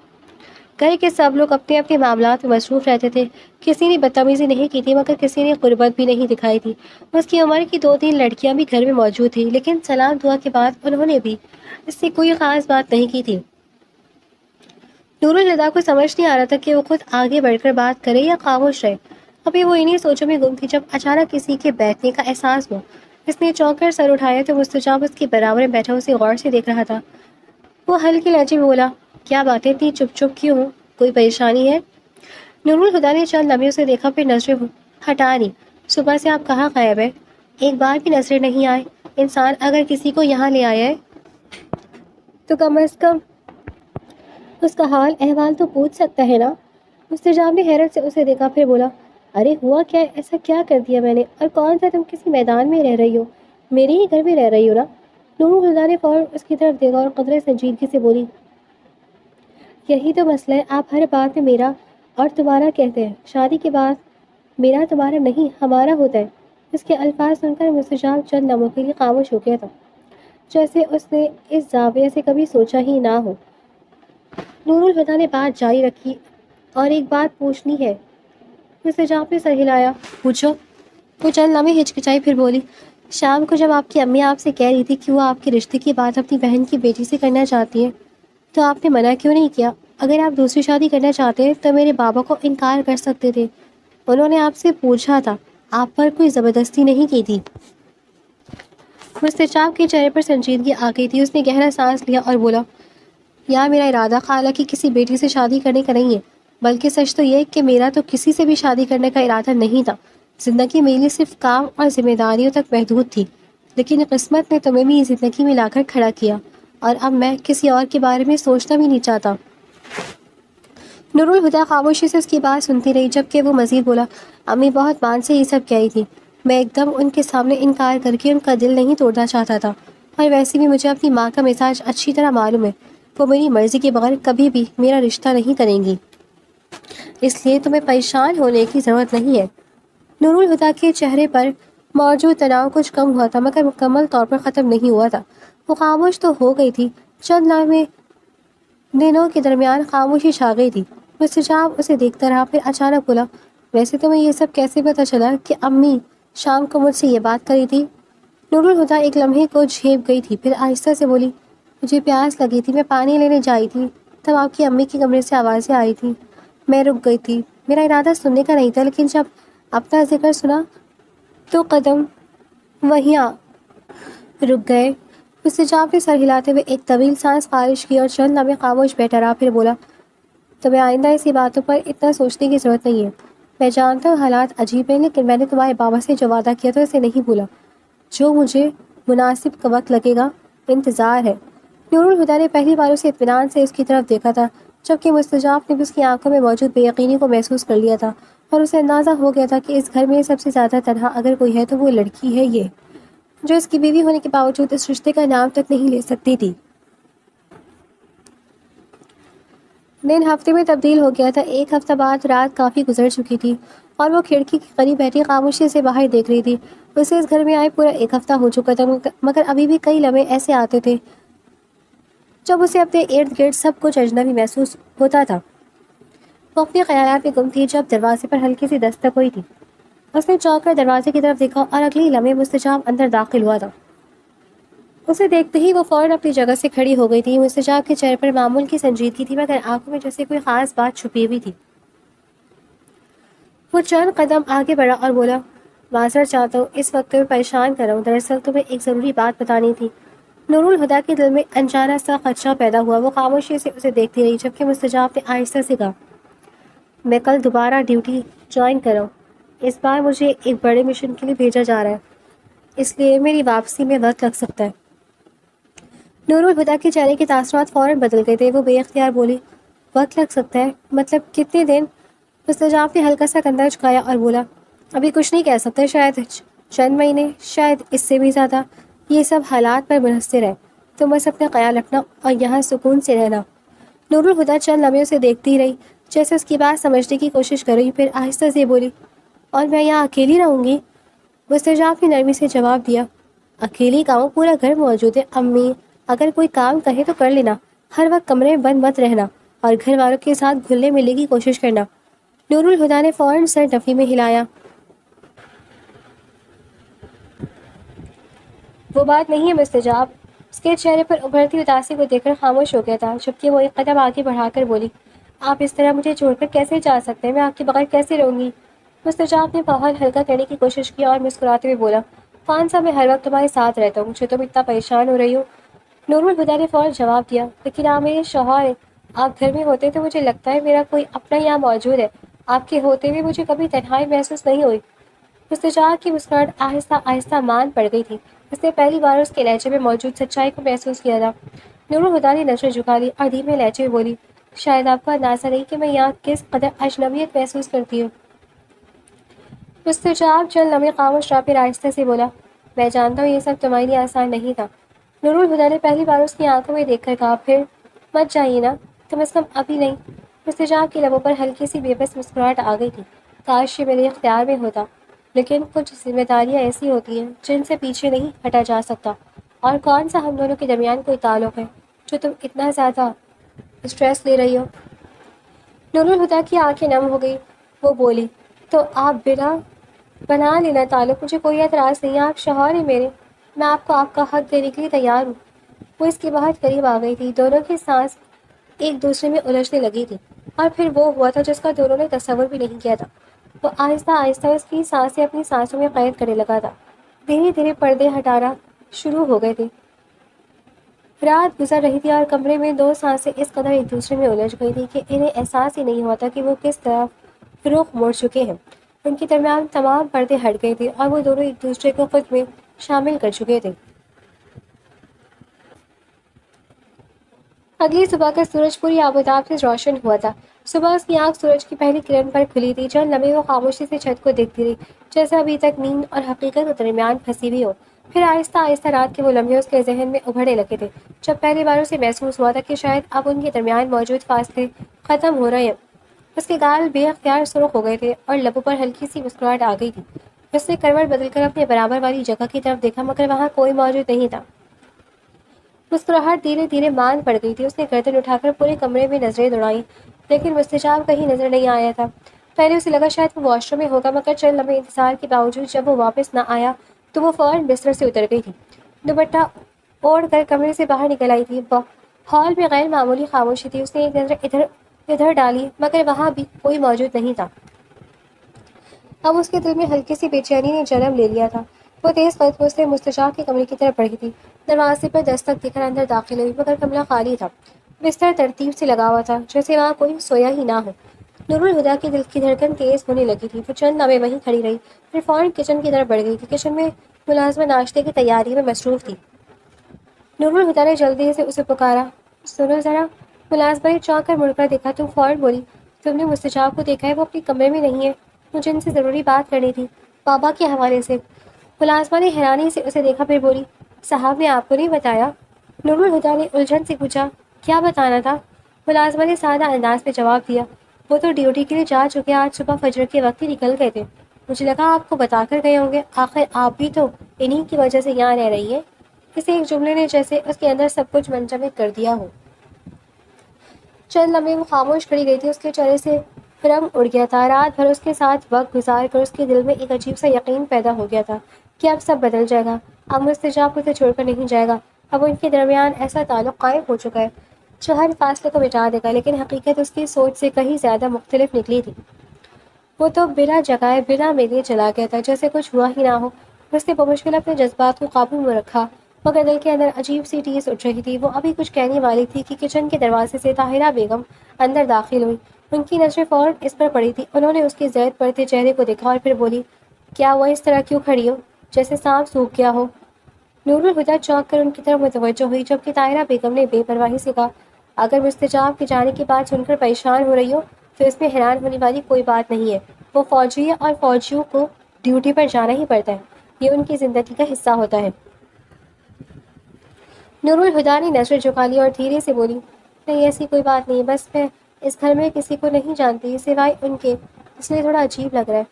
گھر کے سب لوگ اپنے اپنے معاملات میں مصروف رہتے تھے، کسی نے بدتمیزی نہیں کی تھی مگر کسی نے قربت بھی نہیں دکھائی تھی۔ اس کی عمر کی 2-3 لڑکیاں بھی گھر میں موجود تھیں، لیکن سلام دعا کے بعد انہوں نے بھی اس سے کوئی خاص بات نہیں کی تھی۔ نور الہدیٰ کو سمجھ نہیں آ رہا تھا کہ وہ خود آگے بڑھ کر بات کرے یا خاموش رہے۔ ابھی وہ انہی سوچوں میں گم تھی جب اچانک کسی کے بیٹھنے کا احساس ہوا۔ اس نے چونک کر سر اٹھایا تو مستجاب اس کے برابر میں بیٹھا اسے غور سے دیکھ رہا تھا۔ وہ ہلکے لہجے میں بولا، کیا باتیں اتنی چپ چپ کیوں ہوں؟ کوئی پریشانی ہے؟ نور الہدیٰ نے چند لمحے اسے دیکھا، پھر نظریں ہٹا لی۔ صبح سے آپ کہاں غائب ہے؟ ایک بار بھی نظریں نہیں آئے۔ انسان اگر کسی کو یہاں لے آیا ہے تو کم از کم اس کا حال احوال تو پوچھ سکتا ہے نا؟ مستجاب نے حیرت سے اسے دیکھا، پھر بولا، ارے ہوا کیا ہے؟ ایسا کیا کر دیا میں نے؟ اور کون سا تم کسی میدان میں رہ رہی ہو؟ میرے ہی گھر میں رہ رہی ہو نا؟ نور الہدیٰ نے فوراً اس کی طرف دیکھا اور قدرے سنجیدگی سے بولی، یہی تو مسئلہ ہے، آپ ہر بات میں میرا اور تمہارا کہتے ہیں، شادی کے بعد میرا تمہارا نہیں ہمارا ہوتا ہے۔ اس کے الفاظ سن کر مستجاب چند لمحوں کے لیے خاموش ہو گیا تھا، جیسے اس نے اس زاویے سے کبھی سوچا ہی نہ ہو۔ نور الہدیٰ نے بات جاری رکھی، اور ایک بات پوچھنی ہے۔ مستجاب نے سر ہلایا، پوچھو۔ وہ چند لمحے ہچکچائی، پھر بولی، شام کو جب آپ کی امی آپ سے کہہ رہی تھی کہ وہ آپ کے رشتے کی بات اپنی بہن کی بیٹی سے کرنا چاہتی ہے تو آپ نے منع کیوں نہیں کیا؟ اگر آپ دوسری شادی کرنا چاہتے ہیں تو میرے بابا کو انکار کر سکتے تھے، انہوں نے آپ سے پوچھا تھا، آپ پر کوئی زبردستی نہیں کی تھی۔ مستجاب کے چہرے پر سنجیدگی آ گئی تھی، اس نے گہرا سانس لیا اور بولا، یا میرا ارادہ خالہ کی کسی بیٹی سے شادی کرنے کا نہیں ہے، بلکہ سچ تو یہ کہ میرا تو کسی سے بھی شادی کرنے کا ارادہ نہیں تھا۔ زندگی میری صرف کام اور ذمہ داریوں تک محدود تھی، لیکن قسمت نے تمہیں بھی زندگی میں لا کر کھڑا کیا، اور اب میں کسی اور کے بارے میں سوچنا بھی نہیں چاہتا۔ نور الہدا خاموشی سے اس کی بات سنتی رہی، جبکہ وہ مزید بولا، امی بہت مان سے یہ سب کہی تھی، میں ایک دم ان کے سامنے انکار کر کے ان کا دل نہیں توڑنا چاہتا تھا، اور ویسے بھی مجھے اپنی ماں کا مزاج اچھی طرح معلوم ہے، وہ میری مرضی کے بغیر کبھی بھی میرا رشتہ نہیں کریں گی، اس لیے تمہیں پریشان ہونے کی ضرورت نہیں ہے۔ نور الہدا کے چہرے پر موجود تناؤ کچھ کم ہوا تھا، مگر مکمل طور پر ختم نہیں ہوا تھا۔ وہ خاموش تو ہو گئی تھی، چند لمحے دنوں کے درمیان خاموشی چھا گئی تھی۔ مستجاب اسے دیکھتا رہا، پھر اچانک بولا، ویسے تمہیں یہ سب کیسے پتہ چلا کہ امی شام کو مجھ سے یہ بات کری تھی؟ نور الہدا ایک لمحے کو جھیپ گئی تھی، پھر آہستہ سے بولی، مجھے پیاس لگی تھی، میں پانی لینے جائی تھی، تب آپ کی امی کے کمرے سے آوازیں آئی تھی، میں رک گئی تھی، میرا ارادہ سننے کا نہیں تھا، لیکن جب اپنا ذکر سنا تو قدم وہیں رک گئے۔ مستجاب نے سر ہلاتے ہوئے ایک طویل سانس خارج کی اور چند لمحے خاموش بیٹھا رہا، پھر بولا، تمہیں آئندہ ایسی باتوں پر اتنا سوچنے کی ضرورت نہیں ہے، میں جانتا ہوں حالات عجیب ہیں، لیکن میں نے تمہارے بابا سے جو وعدہ کیا تھا اسے نہیں بھولا، جو مجھے مناسب کا وقت لگے گا انتظار ہے۔ نور الہدا نے پہلی بار اسے اطمینان سے اس کی طرف دیکھا تھا، جبکہ مستجاب نے بھی اس کی آنکھوں میں موجود بے یقینی کو محسوس کر لیا تھا، اور اسے اندازہ ہو گیا تھا کہ اس گھر میں سب سے زیادہ تنہا اگر کوئی ہے تو وہ لڑکی ہے، یہ جو اس کی بیوی ہونے کے باوجود اس رشتے کا نام تک نہیں لے سکتی تھی۔ دن ہفتے میں تبدیل ہو گیا تھا، ایک ہفتہ بعد رات کافی گزر چکی تھی، اور وہ کھڑکی کے قریب بیٹھی خاموشی سے باہر دیکھ رہی تھی۔ اسے اس گھر میں آئے پورا ایک ہفتہ ہو چکا تھا، مگر ابھی بھی کئی لمحے ایسے آتے تھے جب اسے اپنے ارد گرد سب کچھ اجنبی محسوس ہوتا تھا۔ وہ اپنے خیالات میں گم تھی جب دروازے پر ہلکی سی دستک ہوئی تھی۔ اس نے چونک کر دروازے کی طرف دیکھا اور اگلے لمحے مستجاب اندر داخل ہوا تھا۔ اسے دیکھتے ہی وہ فوراً اپنی جگہ سے کھڑی ہو گئی تھی۔ مستجاب کے چہرے پر معمول کی سنجیدگی تھی، مگر آنکھوں میں جیسے کوئی خاص بات چھپی ہوئی تھی۔ وہ چند قدم آگے بڑھا اور بولا، معذرت چاہتا ہوں، اس وقت تمہیں پریشان کر رہا ہوں، دراصل تمہیں ایک ضروری بات بتانی تھی۔ نور الہدا کے دل میں انجانا سا خدشہ پیدا ہوا، وہ خاموشی سے اسے دیکھتی رہی، جبکہ مستجاب نے آہستہ سے کہا، میں کل دوبارہ ڈیوٹی جوائن کر رہا ہوں، اس بار مجھے ایک بڑے مشن کے لیے بھیجا جا رہا ہے، اس لیے میری واپسی میں وقت لگ سکتا ہے۔ نور الہدا کے چہرے کے تاثرات فوراً بدل گئے تھے، وہ بے اختیار بولی، وقت لگ سکتا ہے مطلب کتنے دن؟ مستجاب نے ہلکا سا کندھا جھکایا اور بولا، ابھی کچھ نہیں کہہ سکتے، شاید چند مہینے، شاید اس سے بھی زیادہ، یہ سب حالات پر منحصر ہے، تم بس اپنا خیال رکھنا اور یہاں سکون سے رہنا۔ نور الہدا چند لمحے اسے دیکھتی رہی، جیسے اس کی بات سمجھنے کی کوشش کر رہی، پھر آہستہ سے بولی، اور میں یہاں اکیلی رہوں گی؟ مستجاب نے نرمی سے جواب دیا، اکیلی کہوں، پورا گھر موجود ہے، امی اگر کوئی کام کہے تو کر لینا، ہر وقت کمرے میں بند مت رہنا، اور گھر والوں کے ساتھ گھلنے ملنے کی کوشش کرنا۔ نور الہدا نے فوراً سر نفی میں ہلایا، وہ بات نہیں ہے مستجاب۔ اس کے چہرے پر ابھرتی اداسی کو دیکھ کر خاموش ہو گیا تھا، جبکہ وہ ایک قدم آگے بڑھا کر بولی، آپ اس طرح مجھے چھوڑ کر کیسے جا سکتے ہیں؟ میں آپ کے بغیر کیسے رہوں گی؟ مستجاب نے ماحول ہلکا کرنے کی کوشش کی اور مسکراتے ہوئے بولا، خان صاحب میں ہر وقت تمہارے ساتھ رہتا ہوں، مجھے تم اتنا پریشان ہو رہی ہو؟ نور الہدا نے فوراً جواب دیا، لیکن آپ میرے شوہر ہیں، آپ گھر میں ہوتے تو مجھے لگتا ہے میرا کوئی اپنا یہاں موجود ہے، آپ کے ہوتے ہوئے مجھے کبھی تنہائی محسوس نہیں ہوئی۔ مستجاب کی مسکراہٹ آہستہ آہستہ مان پڑ گئی تھی، اس نے پہلی بار اس کے لہجے میں موجود سچائی کو محسوس کیا تھا۔ نور الہدا نے نظر جھکا لی اور دھیمے لہجے میں بولی، شاید آپ کو اندازہ نہیں کہ میں یہاں کس قدر اجنبیت محسوس کرتی ہوں۔ مستجاب چند لمحے خاموش رہا، پھر آہستہ سے بولا، میں جانتا ہوں یہ سب تمہارے لیے آسان نہیں تھا۔ نور الہدا نے پہلی بار اس کی آنکھوں میں دیکھ کر کہا، پھر مت جائیے نا، کم از کم ابھی نہیں۔ مستجاب کے لبوں پر ہلکی سی بے بس مسکراہٹ آ گئی تھی، کاش یہ میرے اختیار میں ہوتا، لیکن کچھ ذمہ داریاں ایسی ہوتی ہیں جن سے پیچھے نہیں ہٹا جا سکتا، اور کون سا ہم دونوں کے درمیان کوئی تعلق ہے جو تم اتنا زیادہ اسٹریس لے رہی ہو؟ نور الہدا کی آنکھیں نم ہو گئی، وہ بولی، تو آپ بنا لینا تعلق، مجھے کوئی اعتراض نہیں ہے، آپ شوہر ہیں میرے، میں آپ کو آپ کا حق دینے کے لیے تیار ہوں۔ وہ اس کے بہت قریب آ گئی تھی، دونوں کی سانس ایک دوسرے میں الجھنے لگی تھی، اور پھر وہ ہوا تھا جس کا دونوں نے تصور بھی نہیں کیا تھا۔ وہ آہستہ آہستہ اس کی سانسیں اپنی سانسوں میں قید کرنے لگا تھا، دھیرے دھیرے پردے ہٹانا شروع ہو گئے تھے۔ رات گزر رہی تھی اور کمرے میں دو سانسیں اس قدر ایک دوسرے میں الجھ گئی تھی کہ انہیں احساس ہی نہیں ہوا تھا کہ وہ کس طرف رخ موڑ چکے ہیں۔ ان کے درمیان تمام پردے ہٹ گئے تھے اور وہ دونوں ایک دوسرے کو خود میں شامل کر چکے تھے۔ اگلی صبح کا سورج پوری آباداب سے روشن ہوا تھا۔ صبح اس کی آنکھ سورج کی پہلی کرن پر کھلی تھی۔ چند لمحے وہ خاموشی سے چھت کو دیکھتی رہی، جیسے ابھی تک نیند اور حقیقت کے درمیان پھنسی ہوئی ہو۔ پھر آہستہ آہستہ رات کے وہ لمحے اس کے ذہن میں ابھرنے لگے تھے، جب پہلی بار اسے محسوس ہوا تھا کہ شاید اب ان کے درمیان موجود فاصلے ختم ہو رہے ہیں۔ اس کے گال بے اختیار سرخ ہو گئے تھے اور لبوں پر ہلکی سی مسکراہٹ آ گئی تھی۔ اس نے کروٹ بدل کر اپنے برابر والی جگہ کی طرف دیکھا، مگر وہاں کوئی موجود نہیں تھا۔ مسکراہٹ دھیرے دھیرے ماند پڑ گئی تھی۔ اس نے گردن اٹھا کر پورے کمرے میں نظریں دوڑائیں، لیکن مستجاب کہیں نظر نہیں آیا تھا۔ پہلے اسے لگا شاید وہ واش روم میں ہوگا، مگر چند لمحے انتظار کے باوجود جب وہ واپس نہ آیا تو وہ فوراً بستر سے اتر گئی تھی۔ دوپٹہ اوڑھ کر کمرے سے باہر نکل آئی تھی۔ ہال میں غیر معمولی خاموشی تھی۔ اس نے ایک نظر ادھر ڈالی، مگر وہاں بھی کوئی موجود نہیں تھا۔ اب اس کے دل میں ہلکی سی بے چینی نے جنم لے لیا تھا۔ وہ تیز قدموں سے مستجاب کے کمرے کی طرف بڑھی تھی، دروازے پر دستک دے کر اندر داخل ہوئی، مگر کمرہ خالی تھا۔ بستر ترتیب سے لگا ہوا تھا، جیسے وہاں کوئی سویا ہی نہ ہو۔ نور الہدیٰ کے دل کی دھڑکن تیز ہونے لگی تھی۔ وہ چند لمحے وہیں کھڑی رہی، پھر فوراً کچن کی طرف بڑھ گئی تھی۔ کچن میں ملازمہ ناشتے کی تیاری میں مصروف تھی۔ نور الہدیٰ نے جلدی سے اسے پکارا، سنو ذرا۔ ملازمہ نے چونک کر مڑ کر دیکھا تو فوراً بولی، تم نے مستجاب کو دیکھا ہے؟ وہ اپنے کمرے میں نہیں ہے، مجھے ان سے ضروری بات کرنی تھی، بابا کے حوالے سے۔ ملازمہ نے حیرانی سے اسے دیکھا، پھر بولی، صاحب نے آپ کو نہیں بتایا؟ نور الہدیٰ نے الجھن سے پوچھا، کیا بتانا تھا؟ ملازمہ نے سادہ انداز میں جواب دیا، وہ تو ڈیوٹی کے لیے جا چکے، آج صبح فجر کے وقت ہی نکل گئے تھے، مجھے لگا آپ کو بتا کر گئے ہوں گے، آخر آپ بھی تو انہی کی وجہ سے یہاں رہ رہی ہیں۔ کسی ایک جملے نے جیسے اس کے اندر سب کچھ منجمد کر دیا ہو۔ چند لمحے وہ خاموش کھڑی رہی تھی۔ اس کے چہرے سے رنگ اڑ گیا تھا۔ رات بھر اس کے ساتھ وقت گزار کر اس کے دل میں ایک عجیب سا یقین پیدا ہو گیا تھا کہ اب سب بدل جائے گا، اب مستجاب اسے چھوڑ کر نہیں جائے گا، اب ان کے درمیان ایسا تعلق قائم ہو چکا ہے جو ہر فاصلے کو مٹا دے گا۔ لیکن حقیقت اس کی سوچ سے کہیں زیادہ مختلف نکلی تھی۔ وہ تو بلا جگائے بلا میلے چلا گیا تھا، جیسے کچھ ہوا ہی نہ ہو۔ اس نے بمشکل اپنے جذبات کو قابو میں رکھا، مگر دل کے اندر عجیب سی ٹیس اٹھ رہی تھی۔ وہ ابھی کچھ کہنے والی تھی کہ کچن کے دروازے سے طاہرہ بیگم اندر داخل ہوئی۔ ان کی نظریں فوراً اس پر پڑی تھی۔ انہوں نے اس کے زید پڑتے چہرے کو دیکھا اور پھر بولی، کیا وہ اس طرح کیوں کھڑی ہو جیسے سانپ سوکھ گیا ہو؟ نور الہدیٰ چونک کر ان کی طرف متوجہ ہوئی، جبکہ طاہرہ بیگم نے بے پرواہی سے کہا، اگر مستجاب کے جانے کی بات سن کر پریشان ہو رہی ہو تو اس میں حیران ہونے والی کوئی بات نہیں ہے۔ وہ فوجی ہے اور فوجیوں کو ڈیوٹی پر جانا ہی پڑتا ہے، یہ ان کی زندگی کا حصہ ہوتا ہے۔ نور الہدیٰ نے نظر جھکا لی اور دھیرے سے بولی، نہیں ایسی کوئی بات نہیں، بس میں اس گھر میں کسی کو نہیں جانتی سوائے ان کے، اس لیے تھوڑا عجیب لگ رہا ہے۔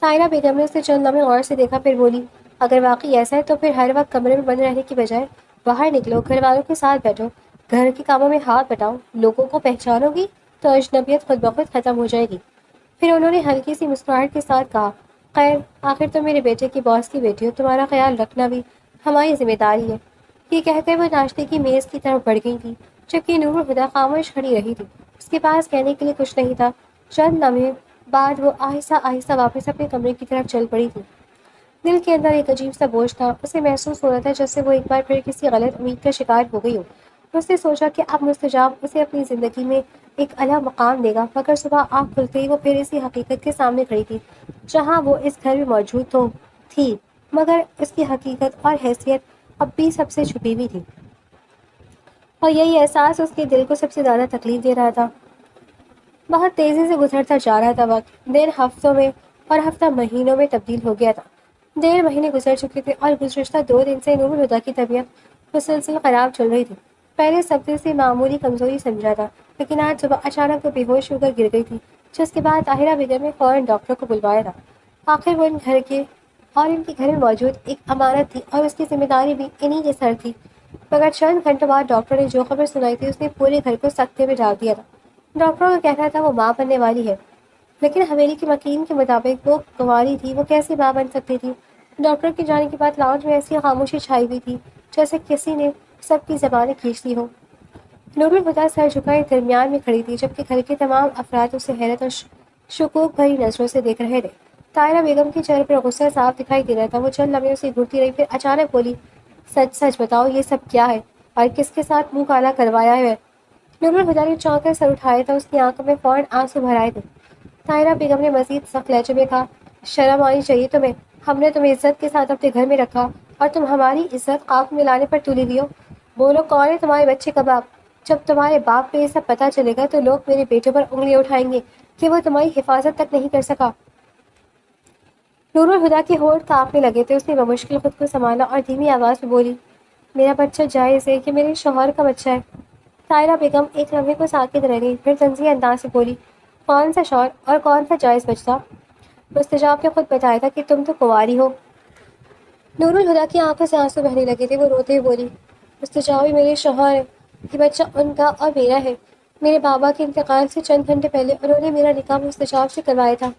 طاہرہ بیگم نے اسے چند لمحے غور سے دیکھا، پھر بولی، اگر واقعی ایسا ہے تو پھر ہر وقت کمرے میں بند رہنے کی بجائے باہر نکلو، گھر والوں کے ساتھ بیٹھو، گھر کے کاموں میں ہاتھ بٹاؤ، لوگوں کو پہچانو گی تو اجنبیت خود بخود ختم ہو جائے گی۔ پھر انہوں نے ہلکی سی مسکراہٹ کے ساتھ کہا، خیر آخر تم میرے بیٹے کی باس کی بیٹی ہو، تمہارا خیال رکھنا بھی ہماری ذمہ داری ہے۔ یہ کہہ کر وہ ناشتے کی میز کی طرف بڑھ گئی تھی، جبکہ نور الہدیٰ خاموش کھڑی رہی تھی۔ اس کے پاس کہنے کے لیے کچھ نہیں تھا۔ چند لمحے بعد وہ آہستہ آہستہ واپس اپنے کمرے کی طرف چل پڑی تھی۔ دل کے اندر ایک عجیب سا بوجھ تھا۔ اسے محسوس ہو رہا تھا جیسے وہ ایک بار پھر کسی غلط امید کا شکار ہو گئی ہو۔ اس نے سوچا کہ اب مستجاب اسے اپنی زندگی میں ایک اعلیٰ مقام دے گا، مگر صبح آنکھ کھلتے ہی وہ پھر اسی حقیقت کے سامنے کھڑی تھی، جہاں وہ اس گھر میں موجود تو تھی، مگر اس کی حقیقت اور حیثیت اب بھی سب سے چھپی ہوئی تھی، اور یہی احساس اس کے دل کو سب سے زیادہ تکلیف دے رہا تھا۔ بہت تیزی سے گزرتا جا رہا تھا وقت، دن ہفتوں میں اور ہفتہ مہینوں میں تبدیل ہو گیا تھا۔ ڈیڑھ مہینے گزر چکے تھے اور گزشتہ 2 دن سے نور الہدیٰ کی طبیعت مسلسل خراب چل رہی تھی۔ پہلے سب دن سے معمولی کمزوری سمجھا تھا، لیکن آج صبح اچانک وہ بے ہوش ہو کر گر گئی تھی، جس کے بعد طاہرہ بیگم نے فوراً ڈاکٹر کو بلوایا تھا۔ آخر وہ ان کے گھر میں موجود ایک امانت تھی اور اس کی ذمہ داری بھی انہی کے سر تھی، مگر چند گھنٹوں بعد ڈاکٹر نے جو خبر سنائی تھی اس نے پورے گھر کو سکتے میں ڈال دیا تھا۔ ڈاکٹروں کا کہنا تھا وہ ماں بننے والی ہے، لیکن حویلی کے مکین کے مطابق وہ کنواری تھی، وہ کیسے ماں بن سکتی تھی؟ ڈاکٹر کے جانے کے بعد لاؤنج میں ایسی خاموشی چھائی ہوئی تھی جیسے کسی نے سب کی زبانیں کھینچ لی ہو۔ نور الہدیٰ سر جھکائے درمیان میں کھڑی تھی، جبکہ گھر کے تمام افراد اسے حیرت اور شکوک بھری نظروں سے دیکھ رہے تھے۔ طاہرہ بیگم کے چہرے پر غصہ صاف دکھائی دے رہا تھا۔ وہ چند لمحے اسے گھورتی رہی، پھر اچانک بولی، سچ سچ بتاؤ یہ سب کیا ہے اور کس کے ساتھ منہ کالا کروایا ہے؟ نور الہدیٰ نے چونک کر سر اٹھایا تھا، اس کی آنکھوں میں فوراً آنسو بھر آئے تھے۔ طاہرہ بیگم نے مزید سخت لہجے میں کہا، شرم آنی چاہیے تمہیں، ہم نے تمہیں عزت کے ساتھ اپنے گھر میں رکھا اور تم ہماری عزت خاک میں لانے پر تلی ہوئی ہو۔ بولو کون ہے تمہارے بچے کباب جب تمہارے باپ کو یہ سب پتہ چلے گا تو لوگ میرے بیٹے پر انگلیاں اٹھائیں گے کہ وہ تمہاری حفاظت تک نہیں کر سکا۔ نور الہدا کے ہونٹ کانپنے لگے تھے۔ اس نے بمشکل خود کو سنبھالا اور دھیمی آواز میں بولی، میرا بچہ جائز ہے، یہ میرے شوہر کا بچہ ہے۔ طاہرہ بیگم ایک لمحے کو ساکت رہ گئی، پھر طنزیہ انداز سے بولی، کون سا شوہر اور کون سا جائز بچہ؟ مستجاب نے خود بتایا تھا کہ تم تو کنواری ہو۔ نور الہدا کی آنکھوں سے آنسو بہنے لگے تھے۔ وہ روتے ہوئے بولی، مستجاب ہی میرے شوہر ہے، یہ بچہ ان کا اور میرا ہے۔ میرے بابا کے انتقال سے چند گھنٹے پہلے انہوں نے میرا نکاح مستجاب سے کروایا تھا۔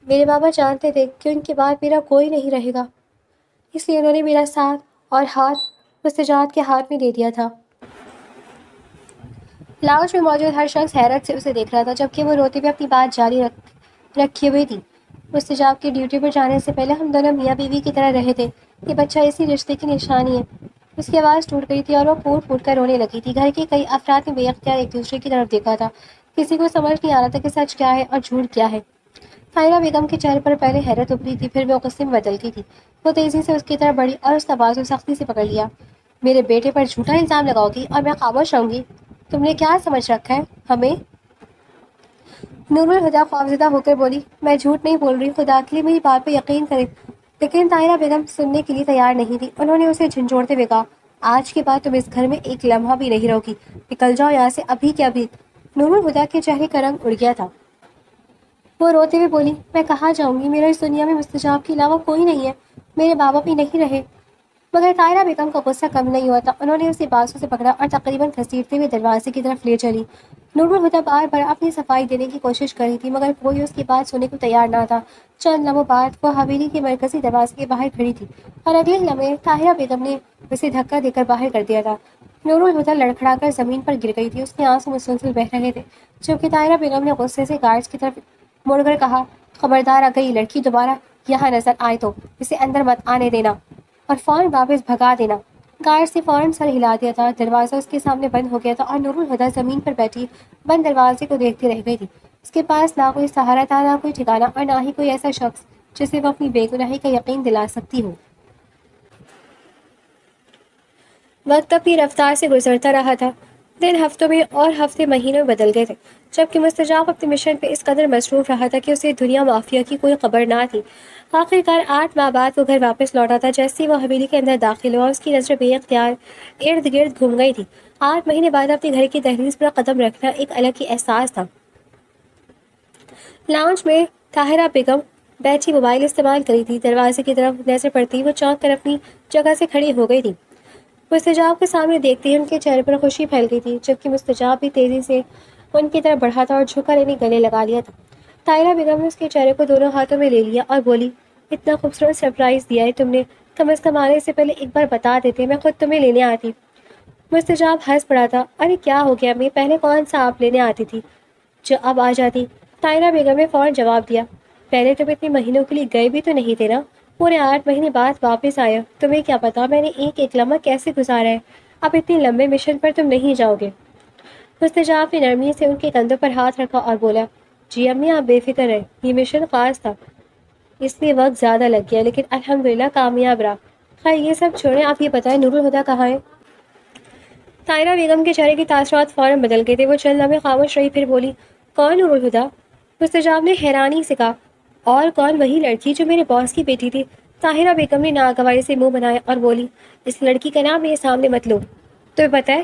میرے بابا جانتے تھے کہ ان کے بعد میرا کوئی نہیں رہے گا، اس لیے انہوں نے میرا ساتھ اور ہاتھ مستجاب کے ہاتھ میں دے دیا تھا۔ لاؤنج میں موجود ہر شخص حیرت سے اسے دیکھ رہا تھا، جبکہ وہ روتے ہوئے اپنی بات جاری رکھے ہوئے تھی۔ مستجاب کے ڈیوٹی پر جانے سے پہلے ہم دونوں میاں بیوی کی طرح رہے تھے، یہ بچہ اسی رشتے کی نشانی ہے۔ اس کی آواز ٹوٹ گئی تھی اور وہ پھوٹ پھوٹ کر رونے لگی تھی۔ گھر کے کئی افراد نے بے اختیار ایک دوسرے کی طرف دیکھا تھا، کسی کو سمجھ نہیں آ رہا تھا کہ سچ کیا ہے اور جھوٹ کیا ہے۔ طاہرہ بیگم کے چہرے پر پہلے حیرت ابھری تھی، پھر وہ غصے میں بدل گئی تھی۔ وہ تیزی سے اس کی طرف بڑھی اور اس کا بازو سختی سے پکڑ لیا۔ میرے بیٹے پر جھوٹا الزام لگاؤ گی اور میں خاموش رہوں گی؟ تم نے کیا سمجھ رکھا ہے ہمیں؟ نور الہدا خوفزدہ ہو کر بولی، میں جھوٹ نہیں بول رہی، خدا کے لیے میری بات پہ یقین کریں۔ لیکن طاہرہ بیگم سننے کے لیے تیار نہیں تھی۔ انہوں نے اسے جھنجھوڑتے ہوئے کہا، آج کے بعد تم اس گھر میں ایک لمحہ بھی نہیں رہو گی، نکل جاؤ یہاں سے ابھی کے ابھی۔ نور الہدا کے چہرے کا رنگ اڑ گیا تھا۔ وہ روتے ہوئے بولی، میں کہاں جاؤں گی؟ میرا اس دنیا میں مستجاب کے علاوہ کوئی نہیں ہے، میرے بابا بھی نہیں رہے۔ مگر طاہرہ بیگم کا غصہ کم نہیں ہوا تھا۔ انہوں نے اسے بازو سے پکڑا اور تقریباً گھسیٹتے ہوئے دروازے کی طرف لے چلی۔ نور الہدا بار بار اپنی صفائی دینے کی کوشش کر رہی تھی، مگر کوئی اس کی بات سننے کو تیار نہ تھا۔ چند لمحوں بعد وہ حویلی کے مرکزی دروازے کے باہر کھڑی تھی اور اگلے لمحے طاہرہ بیگم نے اسے دھکا دے کر باہر کر دیا تھا۔ نور الہدا لڑکھڑا کر زمین پر گر گئی تھی۔ اس کے آنسو مسلسل بہہ رہے تھے، جبکہ طاہرہ بیگم نے غصے سے گارڈز کی طرف مڑ کر کہا، خبردار اگر یہ لڑکی دوبارہ یہاں نظر آئے تو اسے اندر مت آنے دینا اور فوراً واپس بھگا دینا۔ گارڈ نے فوراً سر ہلا دیا تھا۔ دروازہ اس کے سامنے بند ہو گیا تھا اور نور الہدا زمین پر بیٹھی بند دروازے کو دیکھتی رہ گئی تھی۔ اس کے پاس نہ کوئی سہارا تھا، نہ کوئی ٹھکانہ، اور نہ ہی کوئی ایسا شخص جسے وہ اپنی بے گناہی کا یقین دلا سکتی ہو۔ وقت اپنی رفتار سے گزرتا رہا تھا۔ دن ہفتوں میں اور ہفتے مہینوں میں بدل گئے تھے، جبکہ مستجاب اپنے مشن پہ اس قدر مصروف رہا تھا کہ اسے دنیا مافیا کی کوئی خبر نہ تھی۔ آخرکار 8 ماہ بعد وہ گھر واپس لوٹا تھا۔ جیسے ہی وہ حویلی کے اندر داخل ہوا، اس کی نظر بے اختیار ارد گرد گھوم گئی تھی۔ 8 مہینے بعد اپنے گھر کی دہلیز پر قدم رکھنا ایک الگ ہی احساس تھا۔ لاؤنج میں طاہرہ بیگم بیٹھی موبائل استعمال کری تھی۔ دروازے کی طرف نظر پڑتی وہ چونک کر اپنی جگہ سے کھڑی ہو گئی تھی۔ مستجاب کے سامنے دیکھتے ہی ان کے چہرے پر خوشی پھیل گئی تھی، جبکہ مستجاب بھی تیزی سے ان کی طرف بڑھا تھا اور جھکا لینے گلے لگا لیا تھا۔ طاہرہ بیگم نے اس کے چہرے کو دونوں ہاتھوں میں لے لیا اور بولی، اتنا خوبصورت سرپرائز دیا ہے تم نے، کم از کم آنے سے پہلے ایک بار بتا دیتے، میں خود تمہیں لینے آتی۔ مستجاب ہنس پڑا تھا، ارے کیا ہو گیا امی، پہلے کون سا آپ لینے آتی تھی جو اب آ جاتی؟ طاہرہ بیگم نے فوراً جواب دیا، پہلے تم اتنے مہینوں کے لیے گئے بھی تو نہیں تھے نا، پورے 8 مہینے بعد واپس آیا، تمہیں کیا پتا میں نے ایک لمحہ کیسے گزارا ہے، اب اتنے لمبے مشن پر تم نہیں جاؤ گے۔ مستجاب نے نرمی سے ان کے کندھوں پر ہاتھ رکھا اور بولا، جی امی آپ بے فکر رہیں، یہ مشن خاص تھا، اس لیے وقت زیادہ لگ گیا، لیکن الحمدللہ کامیاب رہا۔ خیر یہ سب چھوڑیں، آپ یہ بتائیں نور الہدا کہاں ہے؟ طاہرہ بیگم کے چہرے کے تاثرات فوراً بدل گئے تھے۔ وہ چند لمحے خاموش رہی، پھر بولی، کون نور الہدا؟ مستجاب نے حیرانی سے کہا، اور کون، وہی لڑکی جو میرے باس کی بیٹی تھی۔ طاہرہ بیگم نے ناگواری سے منہ بنایا اور بولی، اس لڑکی کا نام میرے سامنے مت لو، تمہیں پتہ ہے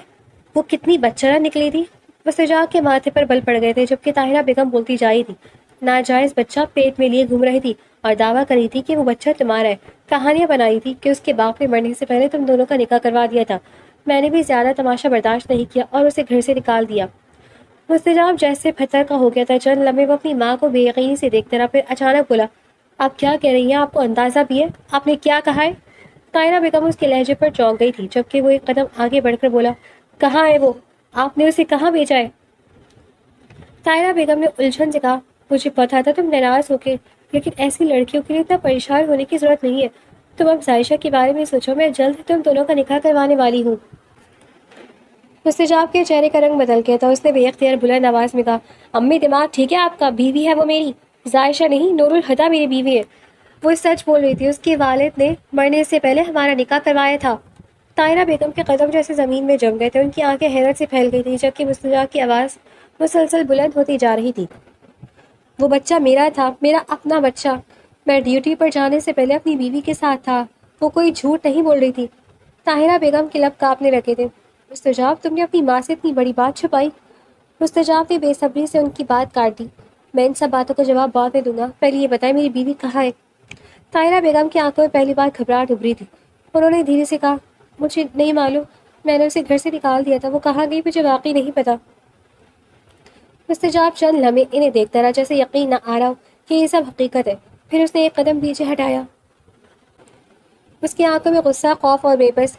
وہ کتنی بچڑا نکلی تھی؟ مستجاب کے ماتھے پر بل پڑ گئے تھے، جبکہ طاہرہ بیگم بولتی جا رہی تھی، ناجائز بچہ پیٹ میں لیے گھوم رہی تھی اور دعویٰ کر رہی تھی کہ وہ بچہ تمہارا ہے، کہانیاں بنائی تھی کہ اس کے باپ نے مرنے سے پہلے تم دونوں کا نکاح کروا دیا تھا۔ میں نے بھی زیادہ تماشا برداشت نہیں کیا اور اسے گھر سے نکال دیا۔ مستجاب جیسے پتھر کا ہو گیا تھا۔ چند لمحے وہ اپنی ماں کو بے یقینی سے دیکھتا رہا، پھر اچانک بولا، آپ کیا کہہ رہی ہیں؟ آپ کو اندازہ بھی ہے آپ نے کیا کہا ہے؟ طاہرہ بیگم اس کے لہجے پر چونک گئی تھی، جبکہ وہ ایک قدم آگے بڑھ کر بولا، کہاں ہے وہ؟ آپ نے اسے کہاں بھیجا ہے؟ طاہرہ بیگم نے الجھن سے کہا، مجھے پتا تھا تم ناراض ہو گے، لیکن ایسی لڑکیوں کے لیے اتنا پریشان ہونے کی ضرورت نہیں ہے۔ تم اب ظاہشہ کے بارے میں سوچو، میں جلد تم دونوں کا نکاح کروانے والی ہوں۔ مستجاب کے چہرے کا رنگ بدل گیا تھا۔ اس نے بے اختیار بلند آواز میں کہا، امی دماغ ٹھیک ہے آپ کا؟ بیوی ہے وہ میری، ظاہشہ نہیں، نور الہدا میری بیوی ہے۔ وہ سچ بول رہی تھی، اس کے والد نے مرنے سے پہلے ہمارا نکاح کروایا تھا۔ طاہرہ بیگم کے قدم جیسے زمین میں جم گئے تھے، ان کی آنکھیں حیرت سے پھیل گئی تھیں، جبکہ مستجاب کی آواز مسلسل بلند ہوتی جا رہی تھی۔ وہ بچہ میرا تھا، میرا اپنا بچہ۔ میں ڈیوٹی پر جانے سے پہلے اپنی بیوی کے ساتھ تھا۔ وہ کوئی جھوٹ نہیں بول رہی تھی۔ طاہرہ بیگم کے لب کانپنے لگے تھے۔ مستجاب، تم نے اپنی ماں سے اتنی بڑی بات چھپائی؟ مستجاب نے بے صبری سے ان کی بات کاٹ دی۔ میں ان سب باتوں کا جواب بعد میں دوں گا، پہلے یہ بتائیں میری بیوی کہاں ہے؟ طاہرہ بیگم کی آنکھوں میں پہلی بار گھبراہٹ ابھری تھی۔ انہوں نے دھیرے سے کہا، مجھے نہیں معلوم، میں نے اسے گھر سے نکال دیا تھا، وہ کہاں گئی مجھے واقعی نہیں پتا۔ مستجاب چند لمحے انہیں دیکھتا رہا، جیسے یقین نہ آ رہا ہو کہ یہ سب حقیقت ہے۔ پھر اس نے ایک قدم پیچھے ہٹایا۔ اس کی آنکھوں میں غصہ، خوف اور بے بس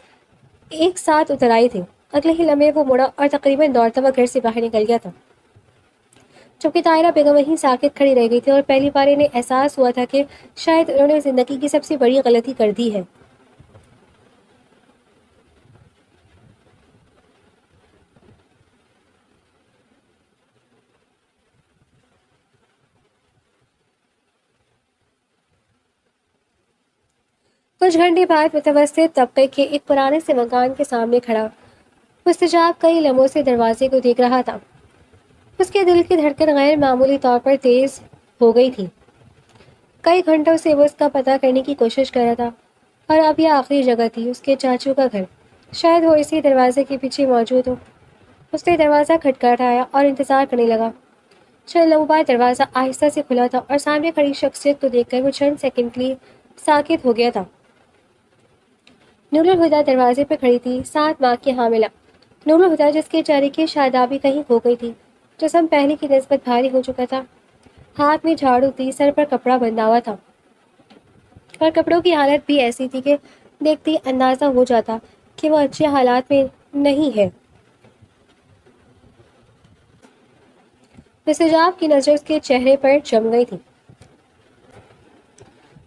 ایک ساتھ اتر آئے تھے۔ اگلے ہی لمحے وہ مڑا اور تقریباً دوڑتا ہوا گھر سے باہر نکل گیا تھا، جبکہ طاہرہ بیگم وہیں ساکت کھڑی رہ گئی تھی، اور پہلی بار انہیں احساس ہوا تھا کہ شاید انہوں نے زندگی کی سب سے بڑی غلطی کر دی ہے۔ کچھ گھنٹے بعد متوسط طبقے کے ایک پرانے سے مکان کے سامنے کھڑا مستجاب کئی لمحوں سے دروازے کو دیکھ رہا تھا۔ اس کے دل کی دھڑکن غیر معمولی طور پر تیز ہو گئی تھی۔ کئی گھنٹوں سے وہ اس کا پتہ کرنے کی کوشش کر رہا تھا، اور اب یہ آخری جگہ تھی، اس کے چاچو کا گھر۔ شاید وہ اسی دروازے کے پیچھے موجود ہو۔ اس نے دروازہ کھٹکھٹایا اور انتظار کرنے لگا۔ چند لمحوں بعد دروازہ آہستہ سے کھلا تھا، اور سامنے کھڑی شخصیت کو دیکھ کر وہ چند سیکنڈ کے لیے ساکت ہو گیا تھا۔ نور الہدیٰ دروازے پہ کھڑی تھی، ساتھ ماں کی حاملہ نور الہدیٰ، جس کے چہرے کی شادابی کہیں کھو گئی تھی، جسم پہلے کی نسبت بھاری ہو چکا تھا۔ ہاتھ میں جھاڑو تھی، سر پر کپڑا بندھا ہوا تھا، اور کپڑوں کی حالت بھی ایسی تھی کہ دیکھتے ہی اندازہ ہو جاتا کہ وہ اچھے حالات میں نہیں ہے۔ مستجاب کی نظر اس کے چہرے پر جم گئی تھی،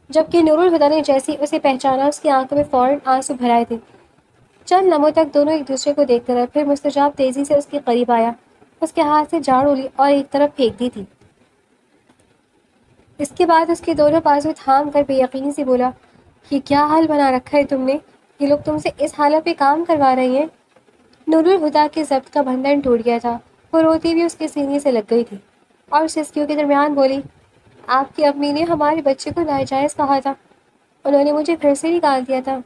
جبکہ نور الہدیٰ نے جیسی اسے پہچانا، اس کی آنکھوں میں فوراً آنسو بھر آئے تھے۔ چند لمحوں تک دونوں ایک دوسرے کو دیکھتے رہے، پھر مستجاب تیزی سے اس کے قریب آیا، اس کے ہاتھ سے جھاڑو لی اور ایک طرف پھینک دی تھی۔ اس کے بعد اس کے دونوں بازو تھام کر بے یقینی سے بولا، یہ کیا حال بنا رکھا ہے تم نے؟ یہ لوگ تم سے اس حالت پہ کام کروا رہے ہیں؟ نور الہدیٰ کے ضبط کا بندھن ٹوٹ گیا تھا۔ وہ روتی بھی اس کے سینے سے لگ گئی تھی، اور سسکیوں کے درمیان بولی، آپ کی امی نے ہمارے بچے کو ناجائز کہا تھا، انہوں نے مجھے گھر سے نکال دیا تھا،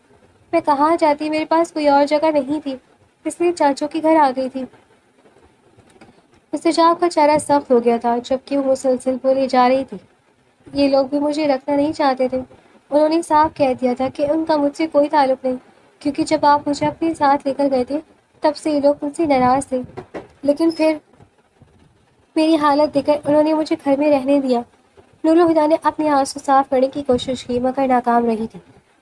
میں کہاں جاتی، میرے پاس کوئی اور جگہ نہیں تھی، اس لیے چاچو کے گھر آ گئی تھی۔ مستجاب کا چہرہ سخت ہو گیا تھا، جبکہ وہ مسلسل بولی جا رہی تھی، یہ لوگ بھی مجھے رکھنا نہیں چاہتے تھے، انہوں نے صاف کہہ دیا تھا کہ ان کا مجھ سے کوئی تعلق نہیں، کیونکہ جب آپ مجھے اپنے ساتھ لے کر گئے تھے تب سے یہ لوگ مجھ سے ناراض تھے، لیکن پھر میری حالت دیکھ کر انہوں نے مجھے گھر میں رہنے دیا۔ نور الہدیٰ نے اپنے آنسو صاف کرنے کی کوشش کی، مگر ناکام رہی تھی۔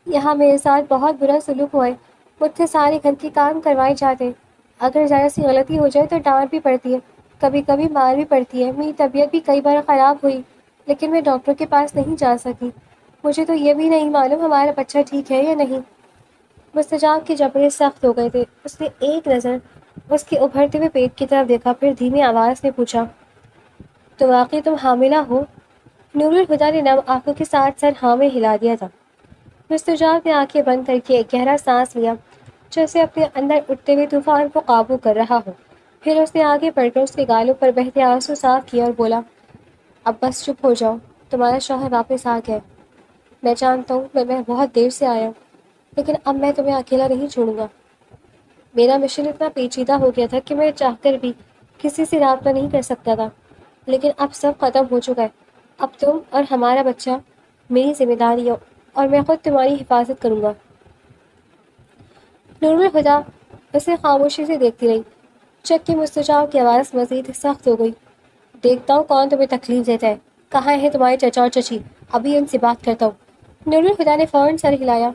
یہاں میرے ساتھ بہت برا سلوک ہوا ہے، مجھ سے سارے گھر کے کام کروائے جاتے ہیں، اگر ذرا سی غلطی ہو جائے تو ڈانٹ بھی پڑتی ہے، کبھی کبھی مار بھی پڑتی ہے، میری طبیعت بھی کئی بار خراب ہوئی، لیکن میں ڈاکٹر کے پاس نہیں جا سکی، مجھے تو یہ بھی نہیں معلوم ہمارا بچہ ٹھیک ہے یا نہیں۔ مستجاب کے جبڑے سخت ہو گئے تھے۔ اس نے ایک نظر اس کے ابھرتے ہوئے پیٹ کی طرف دیکھا، پھر دھیمی آواز میں پوچھا، تو واقعی تم حاملہ ہو؟ نور الہدیٰ نے نم آنکھوں کے ساتھ سر ہاں میں ہلا دیا تھا۔ مستجاب نے آنکھیں بند کر کے ایک گہرا سانس لیا، جیسے اپنے اندر اٹھتے ہوئے طوفان کو قابو کر رہا ہو۔ پھر اس نے آگے بڑھ کر اس کے گالوں پر بہتے آنسو صاف کیا اور بولا، اب بس چپ ہو جاؤ، تمہارا شوہر واپس آ گیا ہے، میں جانتا ہوں میں بہت دیر سے آیا ہوں، لیکن اب میں تمہیں اکیلا نہیں چھوڑوں گا۔ میرا مشن اتنا پیچیدہ ہو گیا تھا کہ میں چاہ کر بھی کسی سے رابطہ نہیں کر سکتا تھا، لیکن اب سب ختم ہو چکا ہے، اب تم اور ہمارا بچہ میری ذمہ داری ہو، اور میں خود تمہاری حفاظت کروں گا۔ نور الہدیٰ اسے خاموشی سے دیکھتی رہی، جبکہ مستجاب کی آواز مزید سخت ہو گئی، دیکھتا ہوں کون تمہیں تکلیف دیتا ہے، کہاں ہے تمہارے چچا اور چچی، ابھی ان سے بات کرتا ہوں۔ نور الہدیٰ نے فوراً سر ہلایا،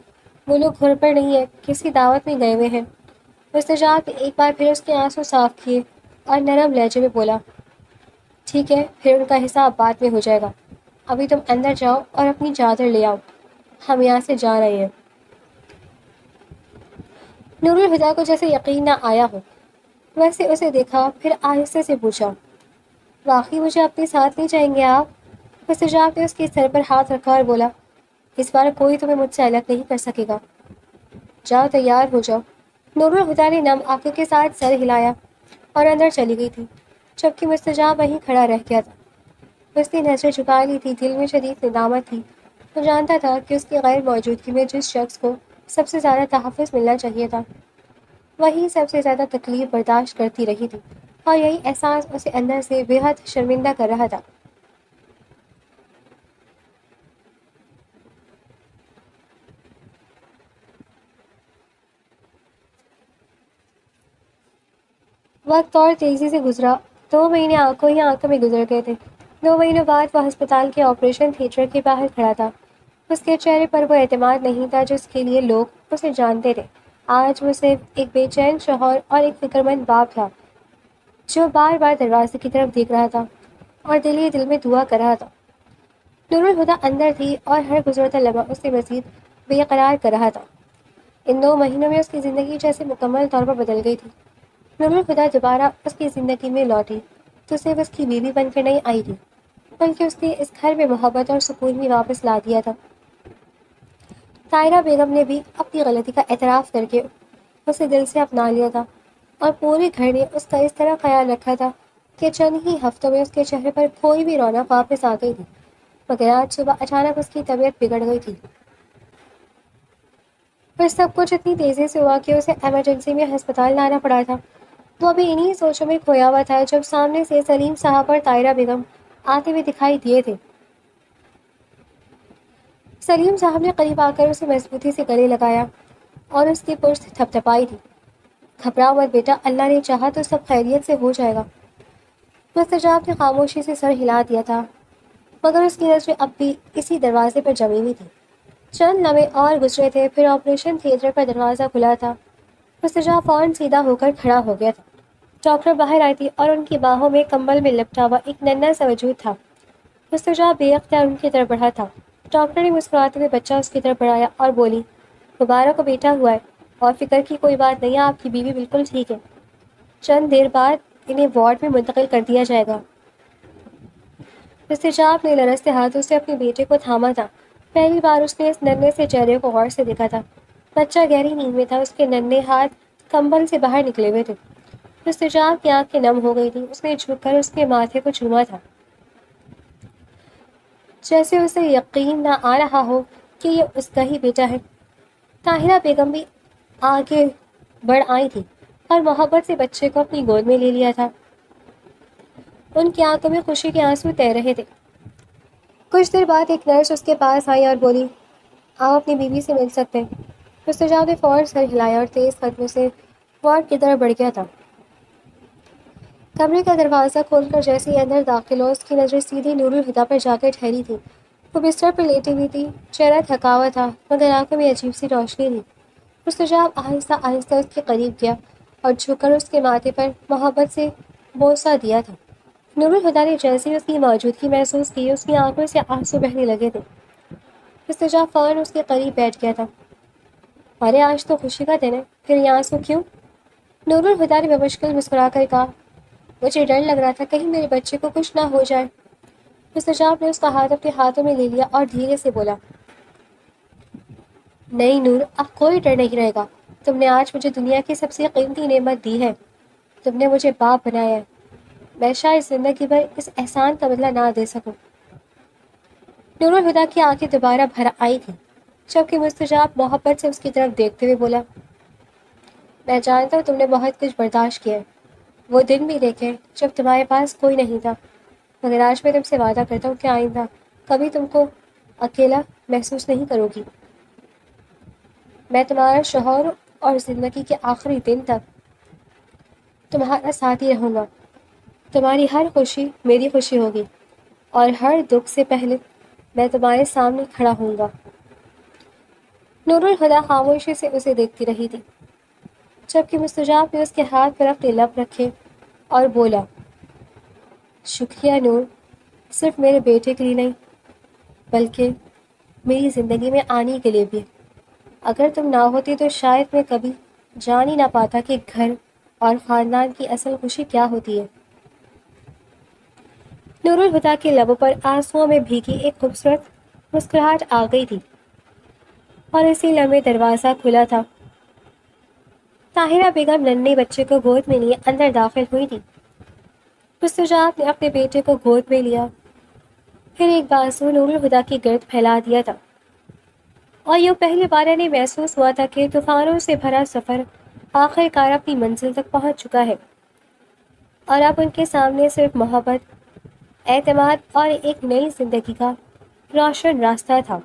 وہ لوگ گھر پر نہیں ہے، کسی دعوت میں گئے ہوئے ہیں۔ مستجاب نے ایک بار پھر اس کے آنسو صاف کیے اور نرم لہجے میں بولا، ٹھیک ہے، پھر ان کا حساب بعد میں ہو جائے گا، ابھی تم اندر جاؤ اور اپنی چادر لے آؤ، ہم یہاں سے جا رہے ہیں۔ نور الہدیٰ کو جیسے یقین نہ آیا ہو ویسے اسے دیکھا، پھر آہستہ سے پوچھا، واقعی مجھے اپنے ساتھ لے جائیں گے آپ؟ مستجاب نے اس کے سر پر ہاتھ رکھا اور بولا، اس بار کوئی تمہیں مجھ سے الگ نہیں کر سکے گا، جاؤ تیار ہو جاؤ، نور الہدا نے نم آنکھوں کے ساتھ سر ہلایا اور اندر چلی گئی تھی، جبکہ مستجاب وہیں کھڑا رہ گیا تھا۔ اس نے نظریں جھکا لی تھی، دل میں شدید ندامت تھی۔ وہ جانتا تھا کہ اس کی غیر موجودگی میں جس شخص کو سب سے زیادہ تحفظ ملنا چاہیے تھا، وہی سب سے زیادہ تکلیف برداشت کرتی رہی تھی، اور یہی احساس اسے اندر سے بے حد شرمندہ کر رہا تھا۔ وقت اور تیزی سے گزرا۔ 2 مہینے آنکھوں ہی آنکھوں میں گزر گئے تھے۔ 2 مہینوں بعد وہ ہسپتال کے آپریشن تھیٹر کے باہر کھڑا تھا۔ اس کے چہرے پر وہ اعتماد نہیں تھا جس کے لیے لوگ اسے جانتے تھے۔ آج وہ صرف ایک بے چین شوہر اور ایک فکر مند باپ تھا، جو بار بار دروازے کی طرف دیکھ رہا تھا اور دل ہی دل میں دعا کر رہا تھا۔ نور الہدا اندر تھی اور ہر گزرتا لمحہ اسے مزید بے قرار کر رہا تھا۔ ان 2 مہینوں میں اس کی زندگی جیسے مکمل طور پر بدل گئی تھی۔ نور الہدا دوبارہ اس کی زندگی میں لوٹی تو صرف اس کی بیوی بن کر نہیں آئی تھی، بلکہ اس نے اس گھر میں محبت اور سکون بھی واپس لا دیا تھا۔ طاہرہ بیگم نے بھی اپنی غلطی کا اعتراف کر کے اسے دل سے اپنا لیا تھا، اور پورے گھر نے اس کا اس طرح خیال رکھا تھا کہ چند ہی ہفتوں میں اس کے چہرے پر کوئی بھی رونق واپس آ گئی تھی۔ مگر آج صبح اچانک اس کی طبیعت بگڑ گئی تھی۔ پر سب کچھ اتنی تیزی سے ہوا کہ اسے ایمرجنسی میں ہسپتال لانا پڑا تھا۔ وہ ابھی انہی سوچوں میں کھویا ہوا تھا جب سامنے سے سلیم صاحب اور طاہرہ بیگم آتے ہوئے دکھائی دیے تھے۔ سلیم صاحب نے قریب آ کر اسے مضبوطی سے گلے لگایا اور اس کی پشت تھپ تھپائی تھی۔ گھبراؤ مت بیٹا، اللہ نے چاہا تو سب خیریت سے ہو جائے گا۔ مستجاب نے خاموشی سے سر ہلا دیا تھا، مگر اس کی نظریں اب بھی اسی دروازے پر جمی ہوئی تھیں۔ چند لمحے اور گزرے تھے، پھر آپریشن تھیٹر کا دروازہ کھلا تھا۔ مستجاب فوراً سیدھا ہو کر کھڑا ہو گیا تھا۔ ڈاکٹر باہر آئی تھی اور ان کی باہوں میں کمبل میں لپٹا ہوا ایک ننھا سا وجود تھا۔ مستجاب بے اختیار ان کی طرف بڑھا تھا۔ ڈاکٹر نے مسکراتے ہوئے بچہ اس کی طرف بڑھایا اور بولی، مبارک ہو بیٹا، ہوا ہے، اور فکر کی کوئی بات نہیں ہے، آپ کی بیوی بالکل ٹھیک ہے۔ چند دیر بعد انہیں وارڈ میں منتقل کر دیا جائے گا۔ مستجاب نے لرزتے ہاتھوں سے اپنے بیٹے کو تھاما تھا۔ پہلی بار اس نے اس ننھے سے چہرے کو غور سے دیکھا تھا۔ بچہ گہری نیند میں تھا، اس کے ننھے ہاتھ کمبل سے باہر نکلے ہوئے تھے۔ مستجاب کی آنکھیں نم ہو گئی تھیں۔ اس نے جھک کر اس کے ماتھے کو چوما تھا، جیسے اسے یقین نہ آ رہا ہو کہ یہ اس کا ہی بیٹا ہے۔ طاہرہ بیگم بھی آگے بڑھ آئی تھی اور محبت سے بچے کو اپنی گود میں لے لیا تھا۔ ان کی آنکھوں میں خوشی کے آنسو تیر رہے تھے۔ کچھ دیر بعد ایک نرس اس کے پاس آئی اور بولی، آپ اپنی بیوی سے مل سکتے ہیں۔ مستجاب نے فوراً سر ہلایا اور تیز قدموں سے وارڈ کی طرف بڑھ گیا تھا۔ کمرے کا دروازہ کھول کر جیسے ہی اندر داخل ہو، اس کی نظریں سیدھی نور الہدا پر جا کر ٹھہری تھی۔ وہ بستر پر لیٹی ہوئی تھی، چہرہ تھکا ہوا تھا، مگر آنکھوں میں عجیب سی روشنی تھی۔ مستجاب آہستہ آہستہ اس کے قریب گیا اور جھک کر اس کے ماتھے پر محبت سے بوسہ دیا تھا۔ نور الہدا نے جیسے ہی اس کی موجودگی محسوس کی، اس کی آنکھوں سے آنسو بہنے لگے تھے۔ مستجاب فوراً اس کے قریب بیٹھ گیا تھا۔ ارے آج تو خوشی کا دن ہے، پھر یہ آنسو کیوں؟ نور الہدا نے بمشکل مسکرا کر کہا، مجھے ڈر لگ رہا تھا کہیں میرے بچے کو کچھ نہ ہو جائے۔ مستجاب نے اس کا ہاتھ اپنے ہاتھوں میں لے لیا اور دھیرے سے بولا، نہیں نور، اب کوئی ڈر نہیں رہے گا۔ تم نے آج مجھے دنیا کی سب سے قیمتی نعمت دی ہے، تم نے مجھے باپ بنایا ہے۔ میں شاید زندگی بھر اس احسان کا بدلہ نہ دے سکوں۔ نور الہدا کی آنکھیں دوبارہ بھر آئی تھیں، جبکہ مستجاب محبت سے اس کی طرف دیکھتے ہوئے بولا، میں جانتا ہوں تم نے بہت کچھ برداشت کیا ہے، وہ دن بھی دیکھے جب تمہارے پاس کوئی نہیں تھا، مگر آج میں تم سے وعدہ کرتا ہوں کہ آئندہ کبھی تم کو اکیلا محسوس نہیں کرو گی۔ میں تمہارا شوہر اور زندگی کے آخری دن تک تمہارا ساتھی رہوں گا۔ تمہاری ہر خوشی میری خوشی ہوگی، اور ہر دکھ سے پہلے میں تمہارے سامنے کھڑا ہوں گا۔ نور الہدا خاموشی سے اسے دیکھتی رہی تھی، جبکہ مستجاب نے اس کے ہاتھ پر اپنے لب رکھے اور بولا، شکریہ نور، صرف میرے بیٹے کے لیے نہیں بلکہ میری زندگی میں آنے کے لیے بھی۔ اگر تم نہ ہوتی تو شاید میں کبھی جان ہی نہ پاتا کہ گھر اور خاندان کی اصل خوشی کیا ہوتی ہے۔ نور الہدا کے لبوں پر آنسوؤں میں بھیگی ایک خوبصورت مسکراہٹ آ گئی تھی، اور اسی لمحے دروازہ کھلا تھا۔ طاہرہ بیگم ننھے بچے کو گود میں لیے اندر داخل ہوئی تھی۔ مستجاب نے اپنے بیٹے کو گود میں لیا، پھر ایک بازو نور الہدیٰ کی گرد پھیلا دیا تھا، اور یوں پہلی بار انہیں محسوس ہوا تھا کہ طوفانوں سے بھرا سفر آخر کار اپنی منزل تک پہنچ چکا ہے، اور اب ان کے سامنے صرف محبت، اعتماد اور ایک نئی زندگی کا روشن راستہ تھا۔